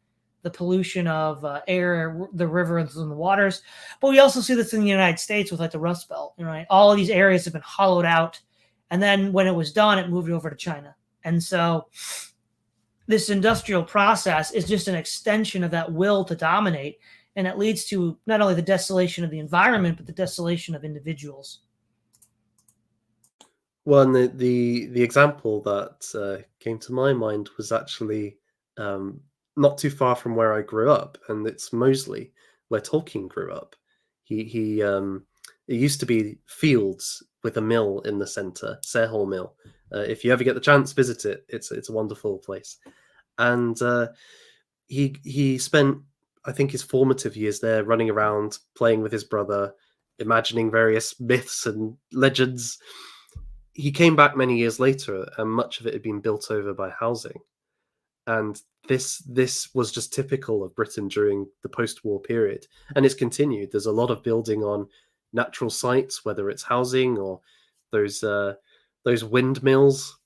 Speaker 1: the pollution of air, the rivers and the waters. But we also see this in the United States with like the Rust Belt. Right? All of these areas have been hollowed out. And then when it was done, it moved over to China. And so this industrial process is just an extension of that will to dominate. And it leads to not only the desolation of the environment, but the desolation of individuals.
Speaker 2: Well, and the example that came to my mind was actually not too far from where I grew up, and it's Moseley, where Tolkien grew up. He it used to be fields with a mill in the centre, Sarehall Mill. If you ever get the chance, visit it. It's a wonderful place. And he spent, I think, his formative years there, running around, playing with his brother, imagining various myths and legends. He came back many years later, and much of it had been built over by housing. And this was just typical of Britain during the post-war period, and it's continued. There's a lot of building on natural sites, whether it's housing or those windmills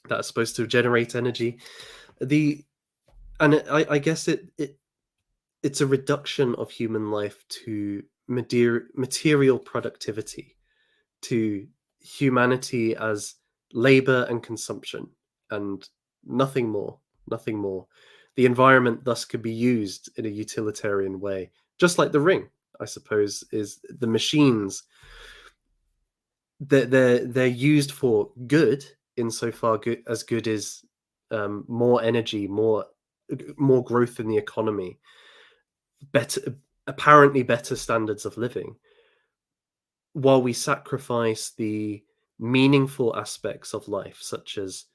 Speaker 2: that are supposed to generate energy. I guess it's a reduction of human life to material productivity, to humanity as labor and consumption, and nothing more. The environment thus could be used in a utilitarian way, just like the ring, I suppose, is the machines that they're used for good, insofar as good is more energy, more growth in the economy, apparently better standards of living, while we sacrifice the meaningful aspects of life, such as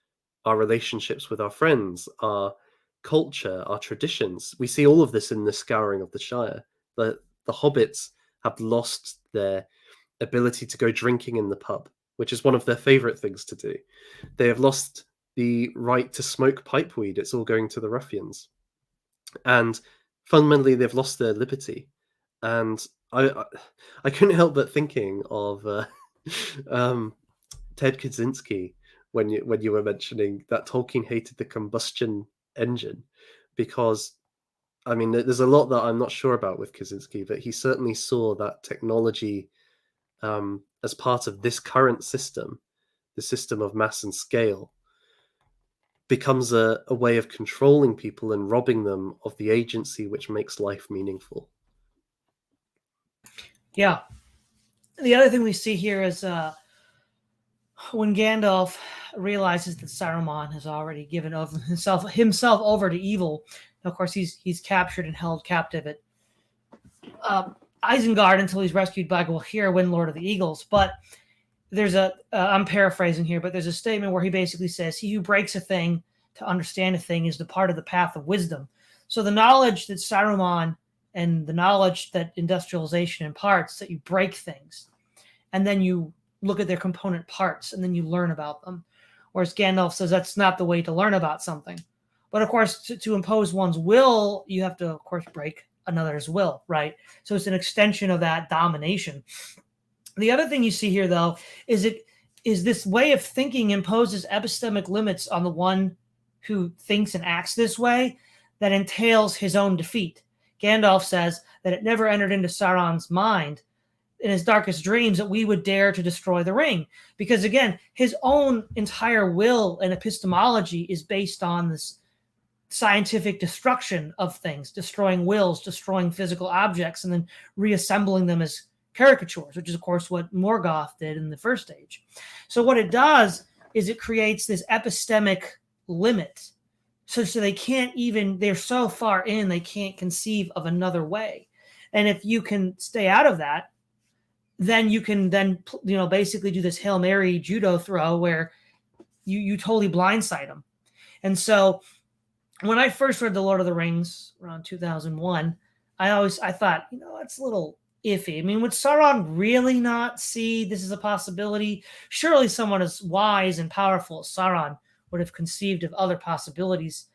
Speaker 2: our relationships with our friends, our culture, our traditions. We see all of this in the Scouring of the Shire. The hobbits have lost their ability to go drinking in the pub, which is one of their favorite things to do. They have lost the right to smoke pipeweed. It's all going to the ruffians. And fundamentally, they've lost their liberty. And I couldn't help but thinking of Ted Kaczynski, when you were mentioning that Tolkien hated the combustion engine, because I mean, there's a lot that I'm not sure about with Kaczynski, but he certainly saw that technology as part of this current system, the system of mass and scale, becomes a way of controlling people and robbing them of the agency which makes life meaningful.
Speaker 1: Yeah. The other thing we see here is when Gandalf realizes that Saruman has already given over himself over to evil. Of course, he's captured and held captive at Isengard until he's rescued by Gwilhyr, Lord of the Eagles. But there's I'm paraphrasing here, but there's a statement where he basically says, "He who breaks a thing to understand a thing is departed the path of wisdom." So the knowledge that Saruman and the knowledge that industrialization imparts, that you break things, and then you look at their component parts, and then you learn about them. Whereas Gandalf says that's not the way to learn about something. But of course, to impose one's will, you have to, of course, break another's will, right? So it's an extension of that domination. The other thing you see here, though, is this way of thinking imposes epistemic limits on the one who thinks and acts this way that entails his own defeat. Gandalf says that it never entered into Sauron's mind in his darkest dreams that we would dare to destroy the ring. Because again, his own entire will and epistemology is based on this scientific destruction of things, destroying wills, destroying physical objects, and then reassembling them as caricatures, which is, of course, what Morgoth did in the first age. So what it does is it creates this epistemic limit. So they can't even, they're so far in, they can't conceive of another way. And if you can stay out of that, then you can basically do this Hail Mary judo throw where you totally blindside them. And so when I first read The Lord of the Rings around 2001, I thought, it's a little iffy. I mean, would Sauron really not see this as a possibility? Surely someone as wise and powerful as Sauron would have conceived of other possibilities.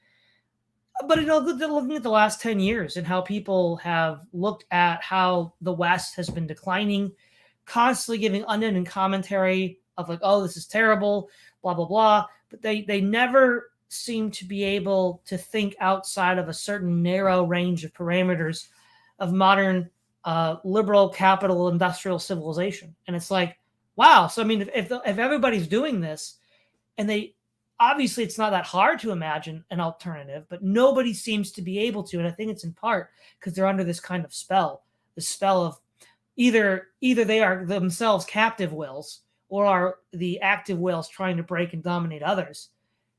Speaker 1: But looking at the last 10 years and how people have looked at how the West has been declining, constantly giving unending commentary of like, oh, this is terrible, blah, blah, blah. But they never seem to be able to think outside of a certain narrow range of parameters of modern liberal capital industrial civilization. And it's like, wow. So, I mean, if everybody's doing this, and obviously it's not that hard to imagine an alternative, but nobody seems to be able to. And I think it's in part because they're under this kind of spell, the spell of either they are themselves captive wills or are the active wills trying to break and dominate others.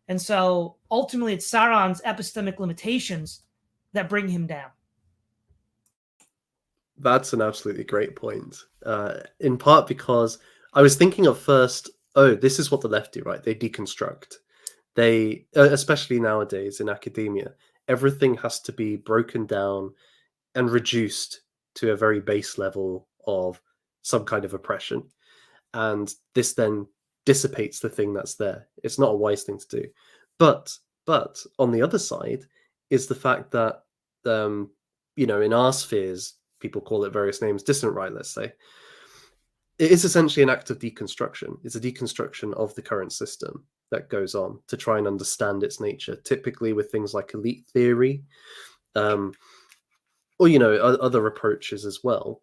Speaker 1: And so ultimately it's Sauron's epistemic limitations that bring him down.
Speaker 2: That's an absolutely great point. In part because I was thinking at first, oh, this is what the left do, right? They deconstruct. They, especially nowadays in academia, everything has to be broken down and reduced to a very base level of some kind of oppression. And this then dissipates the thing that's there. It's not a wise thing to do. But on the other side is the fact that, in our spheres, people call it various names, distant right, let's say, it is essentially an act of deconstruction. It's a deconstruction of the current system that goes on to try and understand its nature, typically with things like elite theory, or, other approaches as well.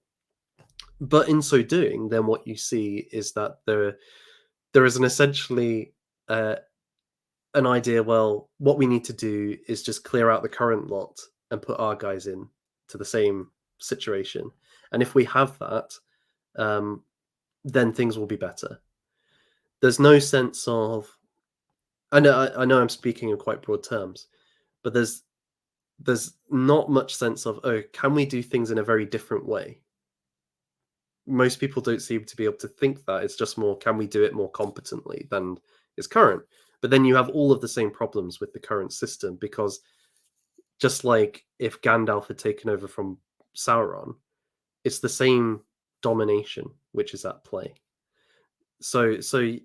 Speaker 2: But in so doing, then what you see is that there is an essentially an idea, well, what we need to do is just clear out the current lot and put our guys in to the same situation. And if we have that, then things will be better. There's no sense of, I know I'm speaking in quite broad terms, but there's not much sense of, oh, can we do things in a very different way? Most people don't seem to be able to think that. It's just more, can we do it more competently than is current? But then you have all of the same problems with the current system, because just like if Gandalf had taken over from Sauron, it's the same domination which is at play. So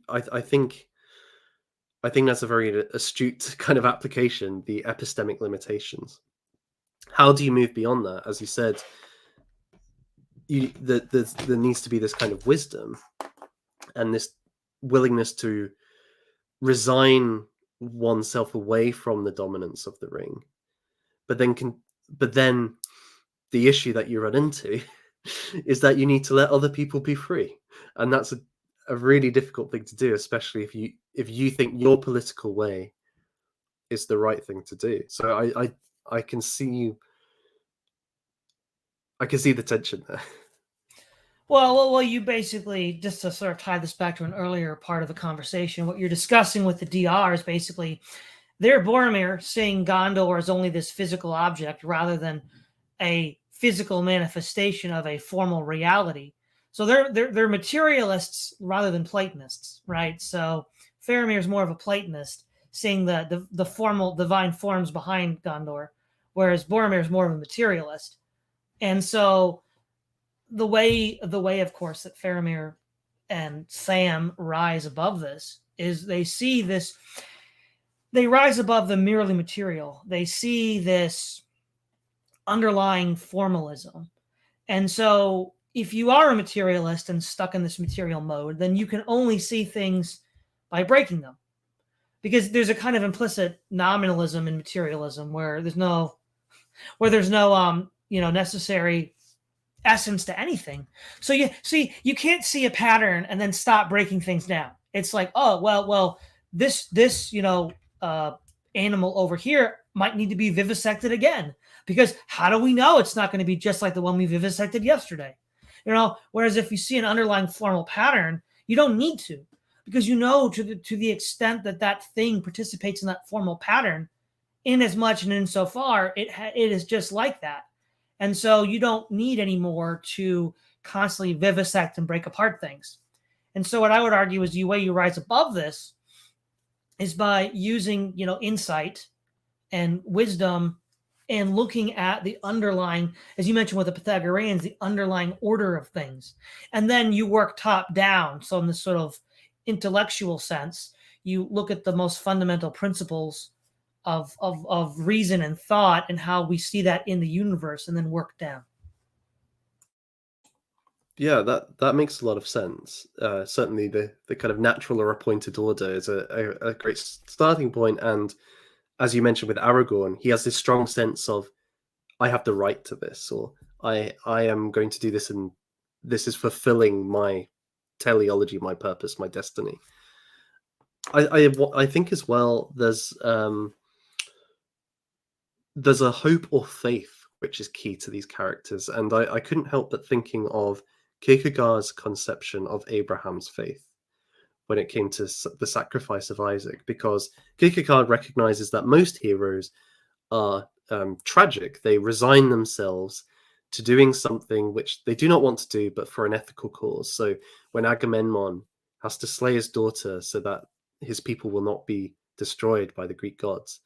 Speaker 2: I think that's a very astute kind of application, the epistemic limitations. How do you move beyond that? As you said, there needs to be this kind of wisdom. and this willingness to resign oneself away from the dominance of the ring. But then the issue that you run into is that you need to let other people be free, and that's a really difficult thing to do, especially if you think your political way is the right thing to do. So I can see the tension there.
Speaker 1: Well, you basically, just to sort of tie this back to an earlier part of the conversation, what you're discussing with the DR is basically they're Boromir seeing Gondor as only this physical object rather than a physical manifestation of a formal reality. So they're materialists rather than Platonists, right? So Faramir is more of a Platonist, seeing the formal divine forms behind Gondor, whereas Boromir is more of a materialist. And so the way, of course, that Faramir and Sam rise above this is they see this. They rise above the merely material. They see this underlying formalism. And so if you are a materialist and stuck in this material mode, then you can only see things by breaking them. Because there's a kind of implicit nominalism in materialism where there's no necessary essence to anything. So you can't see a pattern and then stop breaking things down. It's like, oh, well, this animal over here might need to be vivisected again, because how do we know it's not going to be just like the one we vivisected yesterday? Whereas if you see an underlying formal pattern, you don't need to, because to the extent that thing participates in that formal pattern, in as much and insofar it is just like that. And so you don't need anymore to constantly vivisect and break apart things. And so what I would argue is the way you rise above this is by using, insight and wisdom and looking at the underlying, as you mentioned with the Pythagoreans, the underlying order of things. And then you work top down. So in this sort of intellectual sense, you look at the most fundamental principles of reason and thought and how we see that in the universe, and then work down.
Speaker 2: Yeah, that makes a lot of sense. Certainly, the kind of natural or appointed order is a great starting point. And as you mentioned with Aragorn, he has this strong sense of, I have the right to this, or I am going to do this, and this is fulfilling my teleology, my purpose, my destiny. I think as well, there's a hope or faith which is key to these characters, and I couldn't help but thinking of Kierkegaard's conception of Abraham's faith when it came to the sacrifice of Isaac, because Kierkegaard recognizes that most heroes are tragic. They resign themselves to doing something which they do not want to do, but for an ethical cause. So when Agamemnon has to slay his daughter so that his people will not be destroyed by the Greek gods,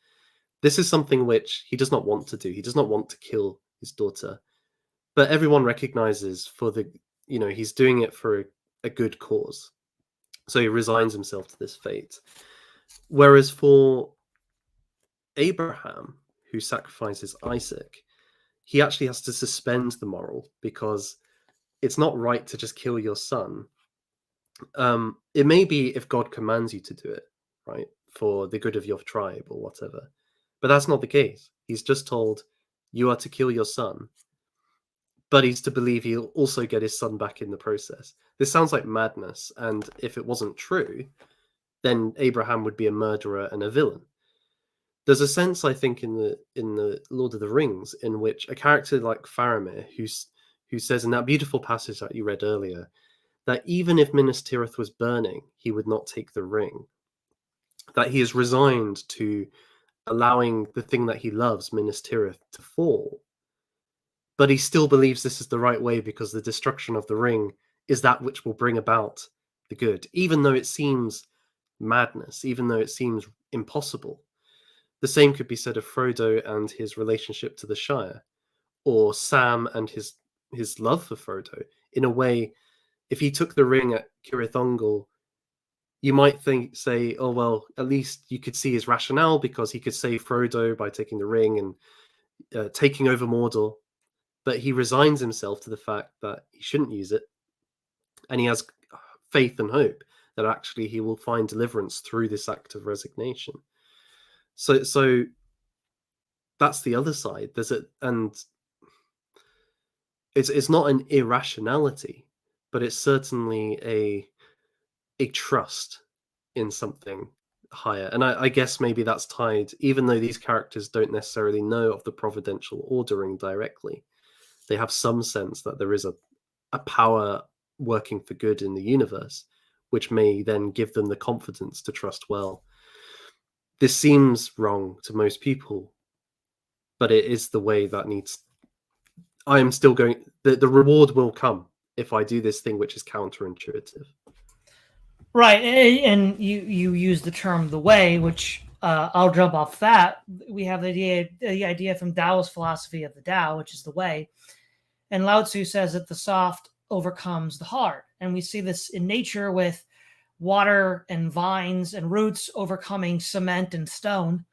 Speaker 2: this is something which he does not want to do. He does not want to kill his daughter, but everyone recognizes he's doing it for a good cause. So he resigns himself to this fate. Whereas for Abraham, who sacrifices Isaac, he actually has to suspend the moral, because it's not right to just kill your son. It may be if God commands you to do it, right, for the good of your tribe or whatever. But that's not the case. He's just told, you are to kill your son, but he's to believe he'll also get his son back in the process. This sounds like madness, and if it wasn't true, then Abraham would be a murderer and a villain. There's a sense, I think, in the Lord of the Rings, in which a character like Faramir, who says in that beautiful passage that you read earlier, that even if Minas Tirith was burning, he would not take the ring. That he is resigned to allowing the thing that he loves, Minas Tirith, to fall. But he still believes this is the right way, because the destruction of the ring is that which will bring about the good, even though it seems madness, even though it seems impossible. The same could be said of Frodo and his relationship to the Shire, or Sam and his love for Frodo. In a way, if he took the ring at Cirith Ungol, you might say, oh, well, at least you could see his rationale, because he could save Frodo by taking the ring and taking over Mordor. But he resigns himself to the fact that he shouldn't use it. And he has faith and hope that actually he will find deliverance through this act of resignation. So that's the other side. And it's not an irrationality, but it's certainly a trust in something higher. And I guess maybe that's tied, even though these characters don't necessarily know of the providential ordering directly, they have some sense that there is a power working for good in the universe, which may then give them the confidence to trust well. This seems wrong to most people, but it is the way that needs. I am still going. The reward will come if I do this thing, which is counterintuitive.
Speaker 1: Right, and you use the term "the way," which I'll jump off that. We have the idea from Taoist philosophy of the Tao, which is the way, and Lao Tzu says that the soft overcomes the hard, and we see this in nature with water and vines and roots overcoming cement and stone.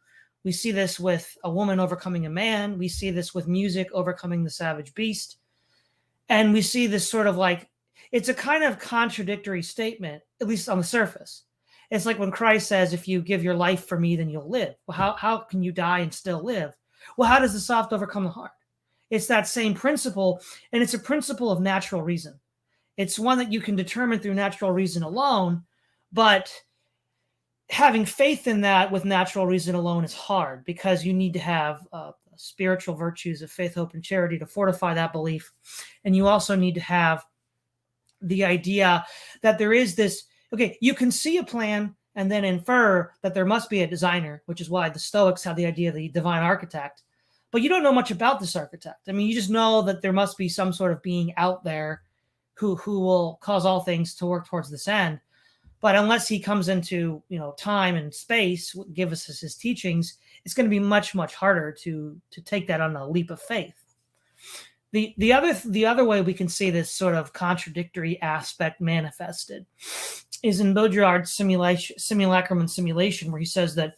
Speaker 1: We see this with a woman overcoming a man. We see this with music overcoming the savage beast. And we see this sort of like, it's a kind of contradictory statement, at least on the surface. It's like when Christ says, if you give your life for me, then you'll live. Well, how can you die and still live? Well, how does the soft overcome the hard? It's that same principle, and it's a principle of natural reason. It's one that you can determine through natural reason alone, but having faith in that with natural reason alone is hard because you need to have spiritual virtues of faith, hope, and charity to fortify that belief. And you also need to have the idea that there is this, okay, you can see a plan and then infer that there must be a designer, which is why the Stoics have the idea of the divine architect. But you don't know much about this architect. I mean, you just know that there must be some sort of being out there who will cause all things to work towards this end. But unless he comes into, time and space, give us his teachings, it's going to be much, much harder to take that on a leap of faith. The other way we can see this sort of contradictory aspect manifested is in Baudrillard's Simulacrum and Simulation, where he says that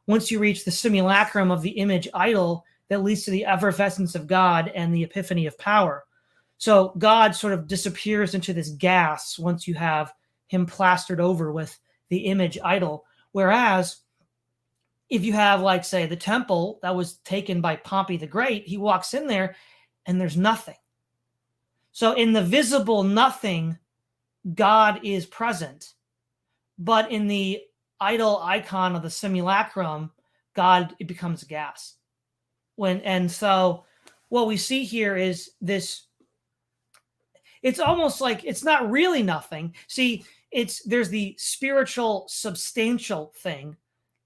Speaker 1: once you reach the simulacrum of the image idol, that leads to the effervescence of God and the epiphany of power. So God sort of disappears into this gas once you have him plastered over with the image idol. Whereas if you have, like, say, the temple that was taken by Pompey the Great, he walks in there and there's nothing. So in the visible nothing, God is present. But in the idol icon of the simulacrum, God, it becomes gas. So what we see here is this, it's almost like it's not really nothing. See, there's the spiritual substantial thing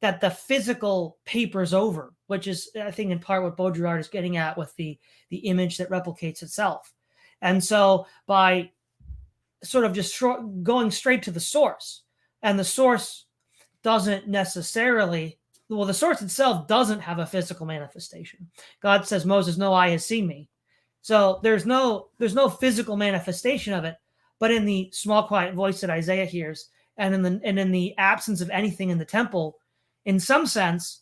Speaker 1: that the physical papers over, which is, I think, in part what Baudrillard is getting at with the image that replicates itself. And so by sort of just going straight to the source, and the source doesn't necessarily, well, the source itself doesn't have a physical manifestation. God says, Moses, no eye has seen me. So there's no physical manifestation of it, but in the small, quiet voice that Isaiah hears, and in the absence of anything in the temple, in some sense,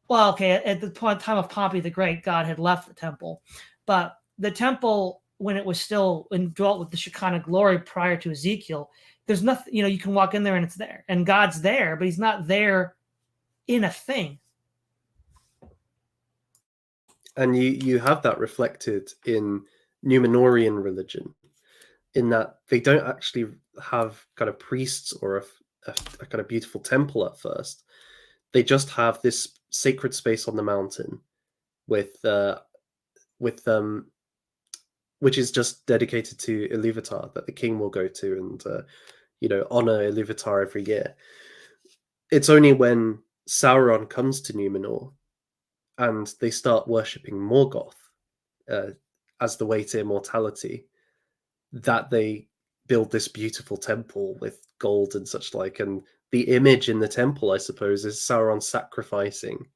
Speaker 1: well, okay, at the time of Pompey the Great, God had left the temple, but the temple, when it was still indwelt with the Shekinah glory prior to Ezekiel, there's nothing, you can walk in there and it's there, and God's there, but he's not there in a thing.
Speaker 2: And you have that reflected in Numenorian religion, in that they don't actually have kind of priests or a kind of beautiful temple at first. They just have this sacred space on the mountain with which is just dedicated to Iluvatar, that the king will go to and honor Iluvatar every year. It's only when Sauron comes to Numenor and they start worshipping Morgoth as the way to immortality that they build this beautiful temple with gold and such like. And the image in the temple, I suppose, is Sauron sacrificing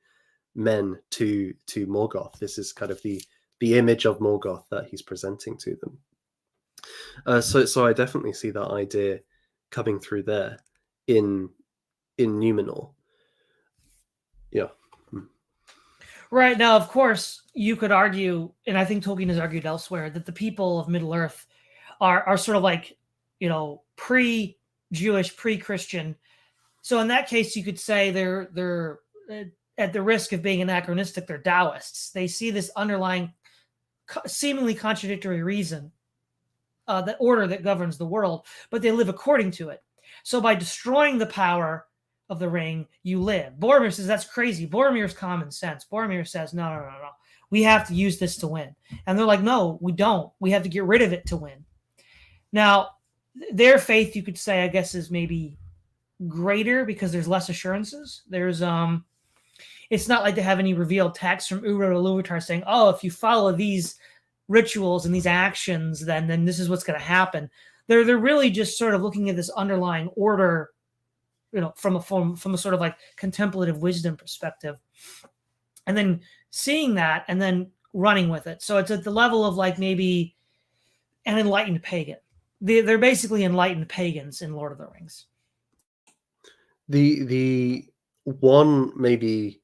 Speaker 2: men to Morgoth. This is kind of the image of Morgoth that he's presenting to them. So I definitely see that idea coming through there in Numenor. Yeah.
Speaker 1: Right. Now, of course, you could argue, and I think Tolkien has argued elsewhere, that the people of Middle-earth are sort of like pre-Jewish, pre-Christian. So in that case, you could say they're at the risk of being anachronistic. They're Taoists. They see this underlying, seemingly contradictory reason, the order that governs the world, but they live according to it. So by destroying the power of the ring, you live. Boromir says that's crazy. Boromir's common sense. Boromir says, no. We have to use this to win. And they're like, no, we don't. We have to get rid of it to win. Now, their faith, you could say, I guess, is maybe greater because there's less assurances. There's it's not like they have any revealed text from Uro to Iluvatar saying, oh, if you follow these rituals and these actions, then this is what's going to happen. They're really just sort of looking at this underlying order, from a sort of like contemplative wisdom perspective, and then seeing that and then running with it. So it's at the level of like maybe an enlightened pagan. They're basically enlightened pagans in Lord of the Rings.
Speaker 2: The one maybe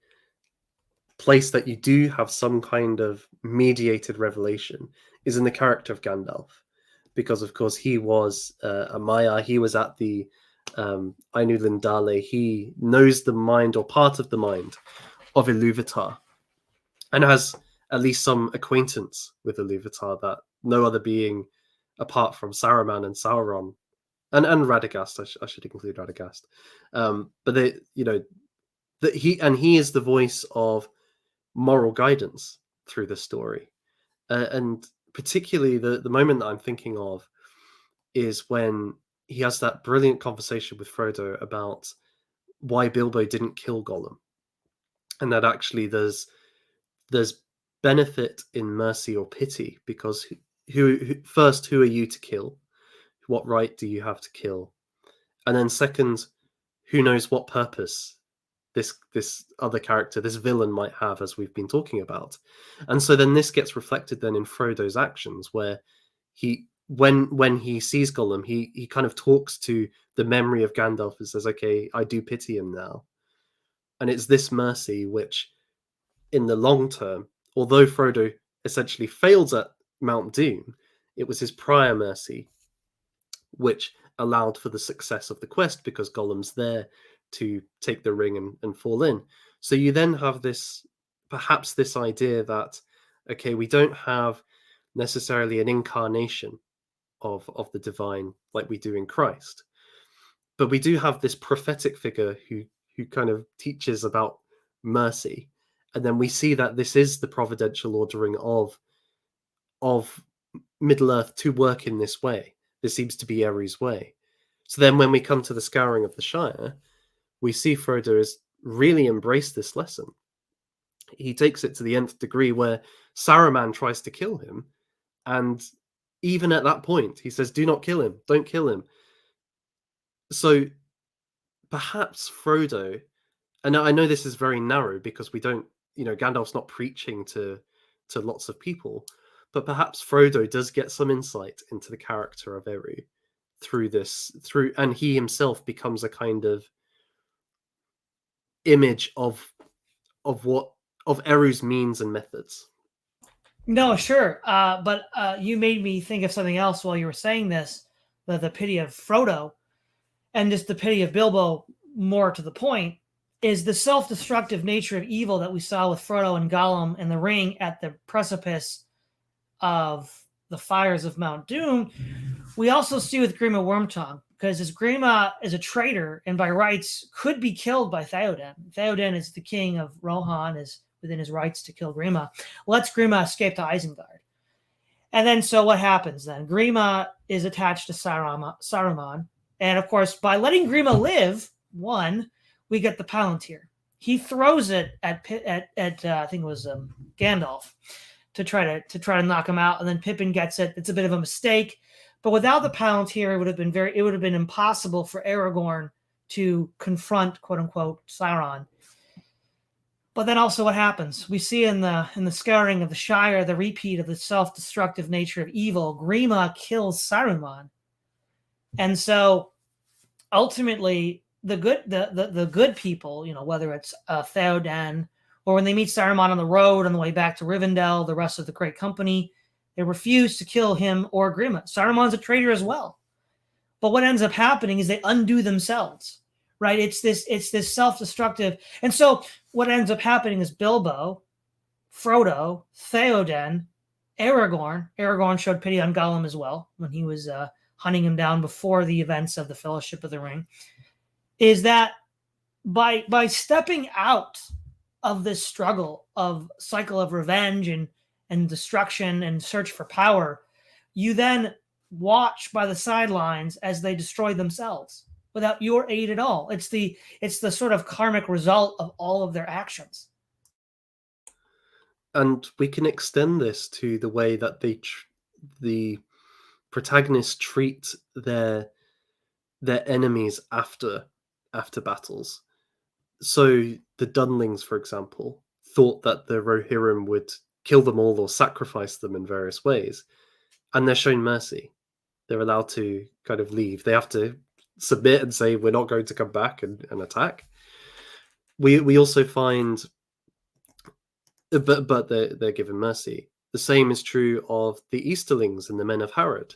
Speaker 2: place that you do have some kind of mediated revelation is in the character of Gandalf, because of course he was a Maya. He was at the Ainu Lindale. He knows the mind, or part of the mind, of Iluvatar, and has at least some acquaintance with Iluvatar that no other being apart from Saruman and Sauron and Radagast. I should include Radagast, but that he is the voice of moral guidance through the story, and particularly the moment that I'm thinking of is when he has that brilliant conversation with Frodo about why Bilbo didn't kill Gollum, and that actually there's benefit in mercy or pity, because who first, who are you to kill? What right do you have to kill? And then second, who knows what purpose this other character, this villain, might have, as we've been talking about. And so then this gets reflected then in Frodo's actions, where when he sees Gollum, he kind of talks to the memory of Gandalf and says, okay, I do pity him now. And it's this mercy which, in the long term, although Frodo essentially fails at Mount Doom, it was his prior mercy which allowed for the success of the quest, because Gollum's there to take the ring and fall in. So you then have perhaps this idea that, okay, we don't have necessarily an incarnation of the divine like we do in Christ, but we do have this prophetic figure who kind of teaches about mercy. And then we see that this is the providential ordering of Middle Earth to work in this way. This seems to be Eru's way. So then when we come to the Scouring of the Shire, we see Frodo has really embraced this lesson. He takes it to the nth degree, where Saruman tries to kill him, and even at that point he says, do not kill him, don't kill him. So perhaps Frodo, and I know this is very narrow because we don't, Gandalf's not preaching to lots of people, but perhaps Frodo does get some insight into the character of Eru and he himself becomes a kind of image of Eru's means and methods.
Speaker 1: No, sure. But you made me think of something else while you were saying this, the pity of Frodo, and just the pity of Bilbo, more to the point, is the self-destructive nature of evil that we saw with Frodo and Gollum and the ring at the precipice of the fires of Mount Doom. We also see with Grima Wormtongue, because as Grima is a traitor and by rights could be killed by Theoden. Theoden is the king of Rohan, is within his rights to kill Grima. Lets Grima escape to Isengard. And then so what happens then? Grima is attached to Saruman. And of course, by letting Grima live, we get the Palantir. He throws it at I think it was Gandalf to try to knock him out, and then Pippin gets it. It's a bit of a mistake, but without the Palantir, it would have been impossible for Aragorn to confront, quote unquote, Sauron. But then also what happens? We see in the Scouring of the Shire the repeat of the self-destructive nature of evil. Grima kills Saruman, and so ultimately the good people, whether it's Theoden, or when they meet Saruman on the road on the way back to Rivendell, the rest of the Great Company, they refuse to kill him or Grima. Saruman's a traitor as well. But what ends up happening is they undo themselves, right? It's this self-destructive. And so what ends up happening is Bilbo, Frodo, Theoden, Aragorn showed pity on Gollum as well when he was hunting him down before the events of the Fellowship of the Ring, is that by stepping out of this struggle of cycle of revenge and destruction and search for power, you then watch by the sidelines as they destroy themselves without your aid at all. It's the sort of karmic result of all of their actions.
Speaker 2: And we can extend this to the way that the protagonists treat their enemies after battles. So the Dunlings, for example, thought that the Rohirrim would kill them all or sacrifice them in various ways, and they're shown mercy. They're allowed to kind of leave. They have to submit and say, we're not going to come back and attack. We also find, but they're given mercy. The same is true of the Easterlings and the Men of Harad.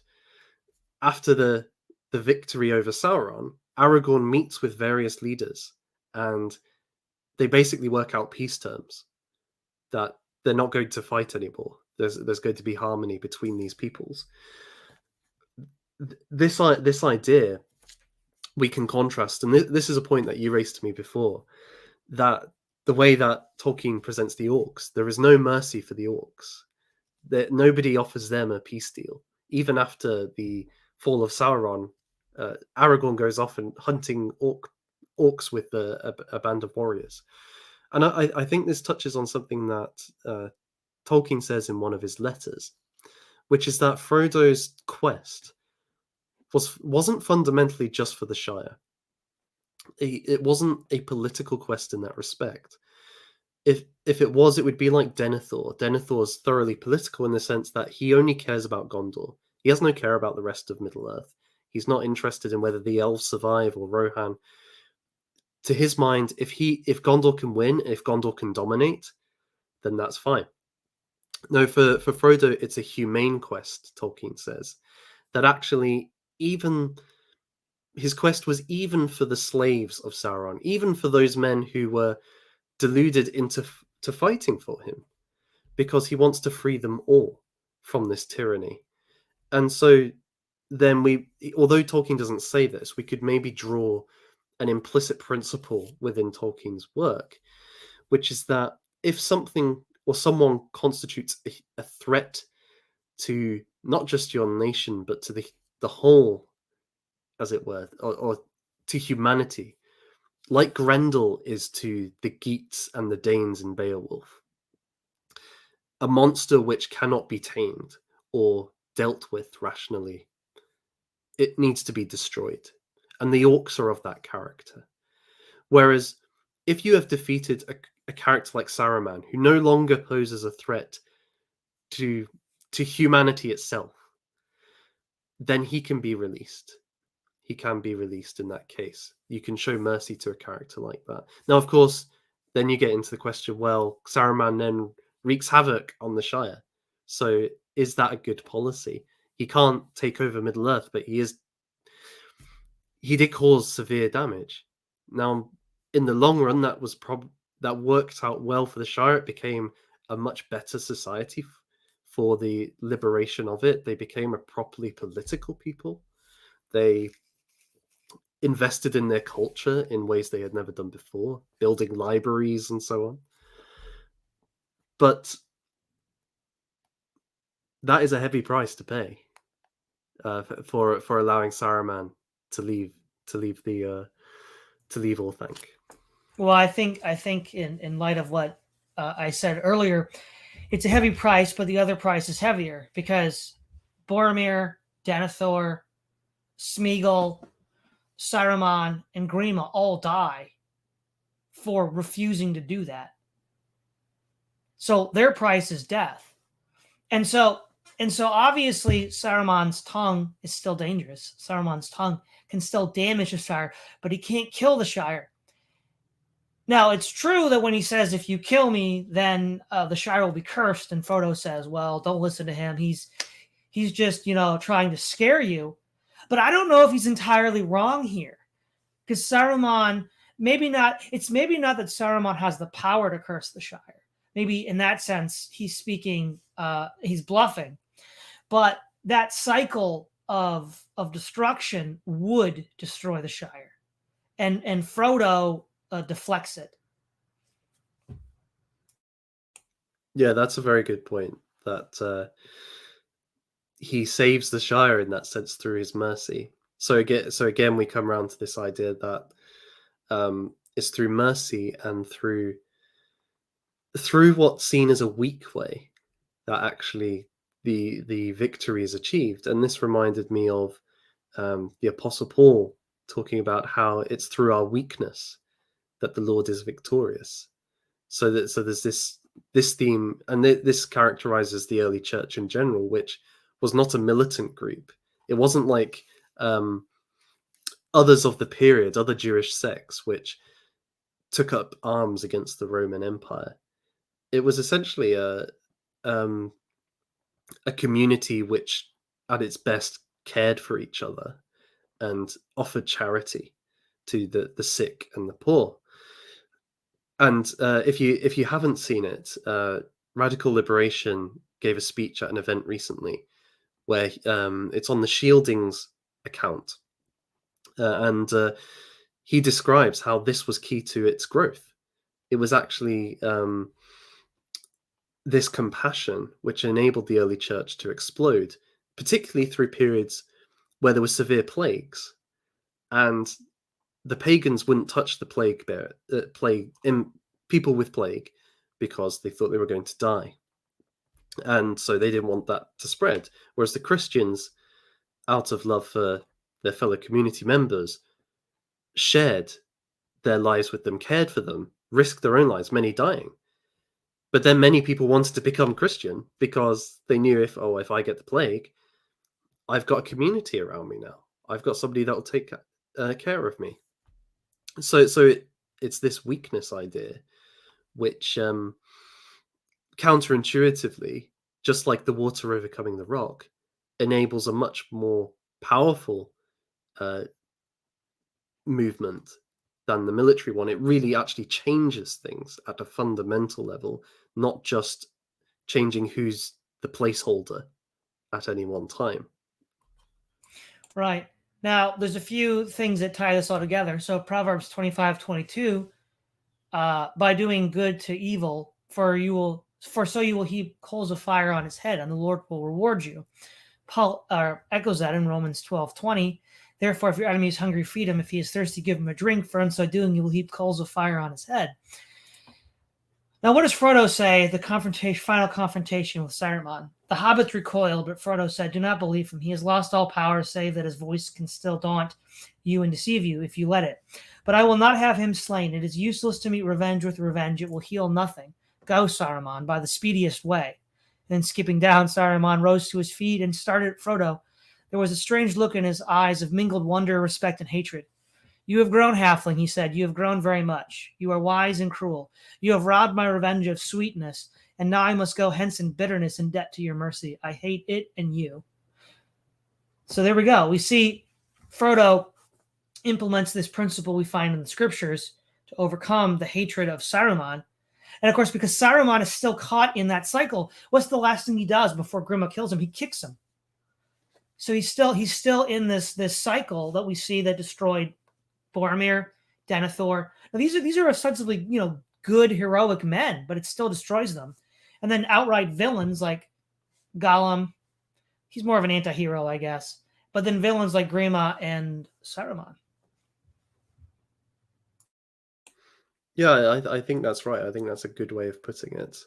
Speaker 2: After the victory over Sauron, Aragorn meets with various leaders, and they basically work out peace terms that they're not going to fight anymore. There's going to be harmony between these peoples. This idea we can contrast, and this is a point that you raised to me before, that the way that Tolkien presents the orcs, there is no mercy for the orcs. Nobody offers them a peace deal. Even after the fall of Sauron, Aragorn goes off and hunting orcs with a band of warriors. And I think this touches on something that Tolkien says in one of his letters, which is that Frodo's quest wasn't fundamentally just for the Shire. It wasn't a political quest in that respect. If it was, it would be like Denethor. Denethor is thoroughly political in the sense that he only cares about Gondor. He has no care about the rest of Middle-earth. He's not interested in whether the elves survive or Rohan. To his mind, if Gondor can win, if Gondor can dominate, then that's fine. No, for Frodo, it's a humane quest, Tolkien says. That actually, even his quest was even for the slaves of Sauron, even for those men who were deluded into fighting for him, because he wants to free them all from this tyranny. And so then although Tolkien doesn't say this, we could maybe draw an implicit principle within Tolkien's work, which is that if something or someone constitutes a threat to not just your nation, but to the whole, as it were, or to humanity, like Grendel is to the Geats and the Danes in Beowulf, a monster which cannot be tamed or dealt with rationally, it needs to be destroyed. And the orcs are of that character. Whereas if you have defeated a character like Saruman, who no longer poses a threat to humanity itself, then he can be released. He can be released in that case. You can show mercy to a character like that. Now, of course, then you get into the question, well, Saruman then wreaks havoc on the Shire. So is that a good policy? He can't take over Middle-earth, but he did cause severe damage. Now, in the long run, that worked out well for the Shire. It became a much better society for the liberation of it. They became a properly political people. They invested in their culture in ways they had never done before, building libraries and so on. But that is a heavy price to pay for allowing Saruman to leave Orthanc.
Speaker 1: Well, I think in light of what I said earlier, it's a heavy price, but the other price is heavier because Boromir, Denethor, Smeagol, Saruman, and Grima all die for refusing to do that. So their price is death. And so obviously Saruman's tongue is still dangerous. Saruman's tongue can still damage the Shire, but he can't kill the Shire. Now, it's true that when he says, if you kill me, then the Shire will be cursed. And Frodo says, well, don't listen to him. He's just, trying to scare you. But I don't know if he's entirely wrong here, because Saruman, maybe not that Saruman has the power to curse the Shire. Maybe in that sense he's speaking, he's bluffing. But that cycle of destruction would destroy the Shire, and Frodo deflects it.
Speaker 2: Yeah, that's a very good point. That he saves the Shire in that sense through his mercy. So again, we come around to this idea that it's through mercy and through what's seen as a weak way that actually the victory is achieved. And this reminded me of the Apostle Paul talking about how it's through our weakness that the Lord is victorious. So there's this theme, and this characterizes the early church in general, which was not a militant group. It wasn't like others of the period, other Jewish sects, which took up arms against the Roman Empire. It was essentially a community which, at its best, cared for each other and offered charity to the sick and the poor. And if you haven't seen it, Radical Liberation gave a speech at an event recently where it's on the Shieldings account, and he describes how this was key to its growth. It was actually this compassion which enabled the early church to explode, particularly through periods where there were severe plagues, and the pagans wouldn't touch the people with plague because they thought they were going to die, and so they didn't want that to spread. Whereas the Christians, out of love for their fellow community members, shared their lives with them, cared for them, risked their own lives, many dying. But then many people wanted to become Christian because they knew if I get the plague, I've got a community around me now. I've got somebody that will take care of me. So it's this weakness idea, which counterintuitively, just like the water overcoming the rock, enables a much more powerful movement than the military one. It really actually changes things at a fundamental level, not just changing who's the placeholder at any one time.
Speaker 1: Right. Now, there's a few things that tie this all together. So Proverbs 25:22, by doing good to evil, for so you will heap coals of fire on his head, and the Lord will reward you. Paul echoes that in Romans 12:20. Therefore, if your enemy is hungry, feed him. If he is thirsty, give him a drink, for in so doing you will heap coals of fire on his head. Now, what does Frodo say? The final confrontation with Saruman. The hobbits recoiled, but Frodo said, "Do not believe him. He has lost all power, save that his voice can still daunt you and deceive you, if you let it. But I will not have him slain. It is useless to meet revenge with revenge. It will heal nothing. Go, Saruman, by the speediest way." Then, skipping down, Saruman rose to his feet and started at Frodo. There was a strange look in his eyes of mingled wonder, respect, and hatred. "You have grown, halfling," he said. "You have grown very much. You are wise and cruel. You have robbed my revenge of sweetness, and now I must go hence in bitterness and debt to your mercy. I hate it and you." So there we go. We see Frodo implements this principle we find in the scriptures to overcome the hatred of Saruman. And of course, because Saruman is still caught in that cycle, what's the last thing he does before Grima kills him? He kicks him. So he's still in this cycle that we see that destroyed Boromir, Denethor. Now these are ostensibly, good heroic men, but it still destroys them. And then outright villains like Gollum, he's more of an anti-hero, I guess. But then villains like Grima and Saruman.
Speaker 2: Yeah, I think that's right. I think that's a good way of putting it.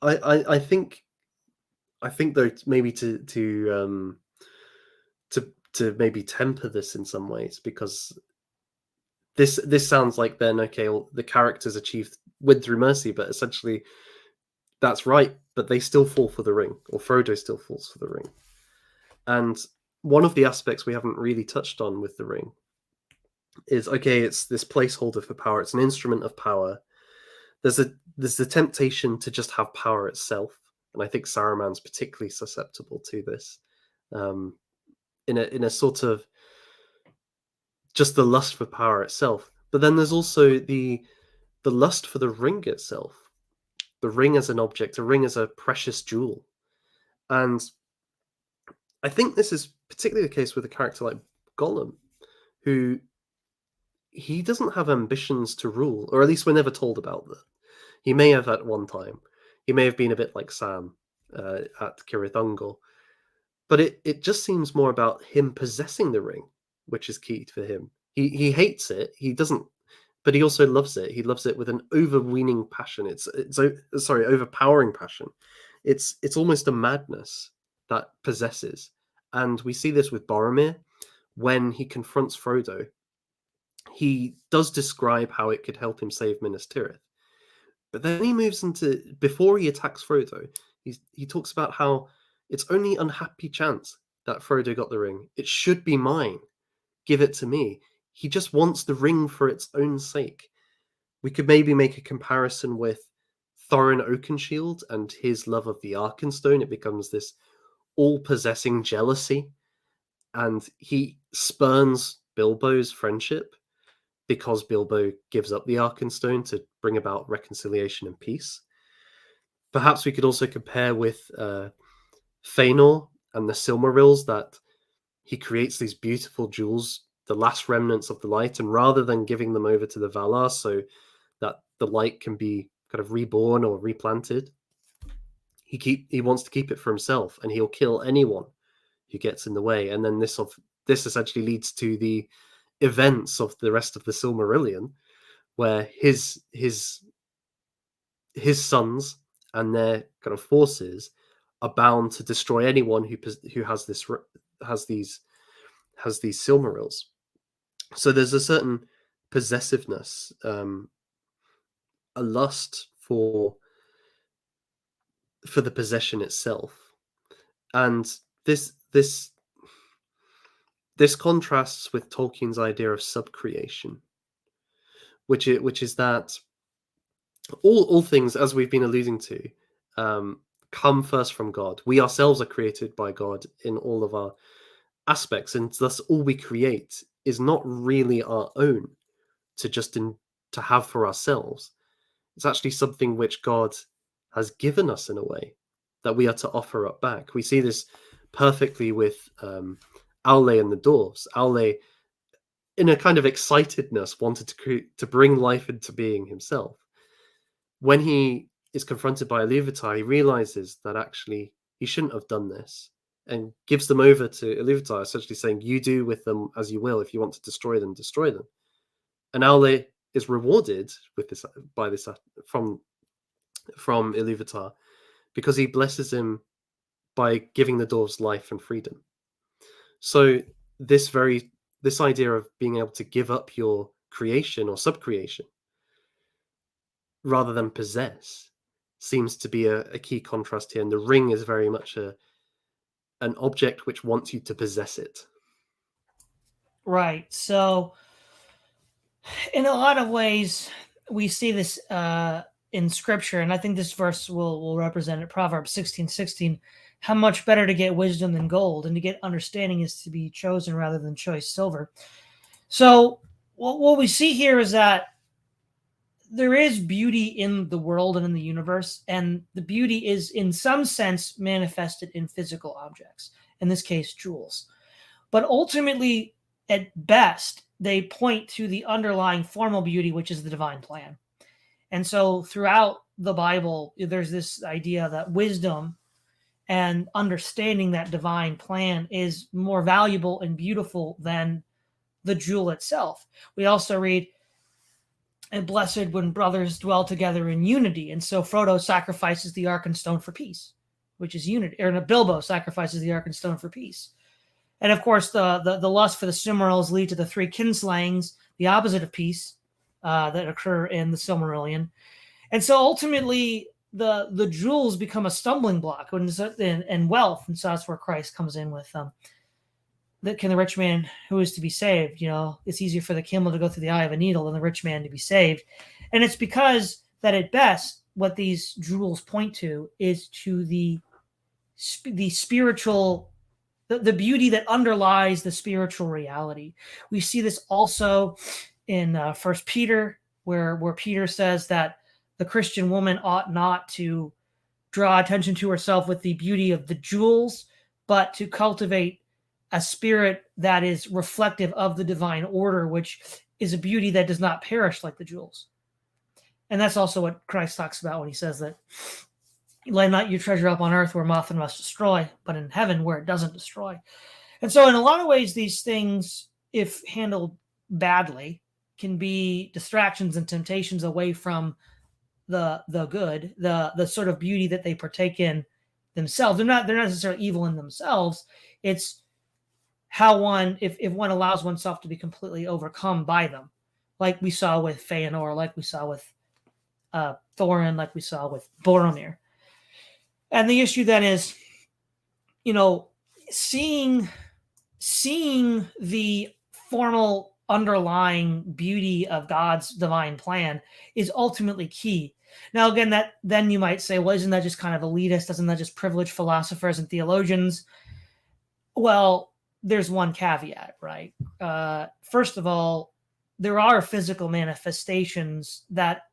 Speaker 2: I think though, maybe to maybe temper this in some ways, because this sounds like then, okay, well, the characters achieved win through mercy, but essentially that's right, but they still fall for the ring, or Frodo still falls for the ring. And one of the aspects we haven't really touched on with the ring is, okay, it's this placeholder for power. It's an instrument of power. There's the temptation to just have power itself, and I think Saruman's particularly susceptible to this. in a sort of just the lust for power itself. But then there's also the lust for the ring itself, the ring as an object, a ring as a precious jewel. And I think this is particularly the case with a character like Gollum, who he doesn't have ambitions to rule, or at least we're never told about that. He may have at one time. He may have been a bit like Sam at Cirith Ungol. But it just seems more about him possessing the ring, which is key for him. He hates it. He doesn't, but he also loves it. He loves it with an overweening passion. Overpowering passion. It's almost a madness that possesses. And we see this with Boromir when he confronts Frodo. He does describe how it could help him save Minas Tirith. But then he moves into, before he attacks Frodo, he talks about how it's only unhappy chance that Frodo got the ring. It should be mine. Give it to me. He just wants the ring for its own sake. We could maybe make a comparison with Thorin Oakenshield and his love of the Arkenstone. It becomes this all-possessing jealousy, and he spurns Bilbo's friendship because Bilbo gives up the Arkenstone to bring about reconciliation and peace. Perhaps we could also compare with Fëanor and the Silmarils, that he creates these beautiful jewels, the last remnants of the light, and rather than giving them over to the Valar so that the light can be kind of reborn or replanted, he wants to keep it for himself, and he'll kill anyone who gets in the way. And then this essentially leads to the events of the rest of the Silmarillion, where his sons and their kind of forces are bound to destroy anyone who has these Silmarils. So there's a certain possessiveness, a lust for the possession itself, and this contrasts with Tolkien's idea of subcreation, which is that all things, as we've been alluding to, come first from God. We ourselves are created by God in all of our aspects, and thus all we create is not really our own to have for ourselves. It's actually something which God has given us in a way that we are to offer up back. We see this perfectly with Aule and the dwarves. Aule, in a kind of excitedness, wanted to bring life into being himself. When he is confronted by Iluvatar, he realizes that actually he shouldn't have done this, and gives them over to Iluvatar, essentially saying, "You do with them as you will. If you want to destroy them, destroy them." And Aule is rewarded with this from Iluvatar, because he blesses him by giving the dwarves life and freedom. So this idea of being able to give up your creation or subcreation rather than possess seems to be a key contrast here. And the ring is very much an object which wants you to possess it.
Speaker 1: Right. So in a lot of ways, we see this in scripture, and I think this verse will represent it. Proverbs 16:16, how much better to get wisdom than gold, and to get understanding is to be chosen rather than choice silver. So what we see here is that there is beauty in the world and in the universe, and the beauty is in some sense manifested in physical objects, in this case jewels. But ultimately, at best, they point to the underlying formal beauty, which is the divine plan. And so throughout the Bible, there's this idea that wisdom and understanding that divine plan is more valuable and beautiful than the jewel itself. We also read, "And blessed when brothers dwell together in unity." And so Frodo sacrifices the Arkenstone for peace, which is unity. Or Bilbo sacrifices the Arkenstone for peace. And of course, the lust for the Silmarils lead to the three kinslayings, the opposite of peace, that occur in the Silmarillion. And so ultimately, the jewels become a stumbling block and wealth. And so that's where Christ comes in with can the rich man who is to be saved, it's easier for the camel to go through the eye of a needle than the rich man to be saved. And it's because that at best, what these jewels point to is to the spiritual the beauty that underlies the spiritual reality. We see this also in First Peter, where Peter says that the Christian woman ought not to draw attention to herself with the beauty of the jewels, but to cultivate a spirit that is reflective of the divine order, which is a beauty that does not perish like the jewels. And that's also what Christ talks about when he says that lay not your treasure up on earth where moth and rust destroy, but in heaven where it doesn't destroy. And so in a lot of ways, these things, if handled badly, can be distractions and temptations away from the good, the sort of beauty that they partake in themselves. They're not necessarily evil in themselves. It's how one, if one allows oneself to be completely overcome by them, like we saw with Feanor, like we saw with Thorin, like we saw with Boromir. And the issue then is, seeing the formal underlying beauty of God's divine plan is ultimately key. Now, again, then you might say, well, isn't that just kind of elitist? Doesn't that just privilege philosophers and theologians? Well, there's one caveat, right? First of all, there are physical manifestations that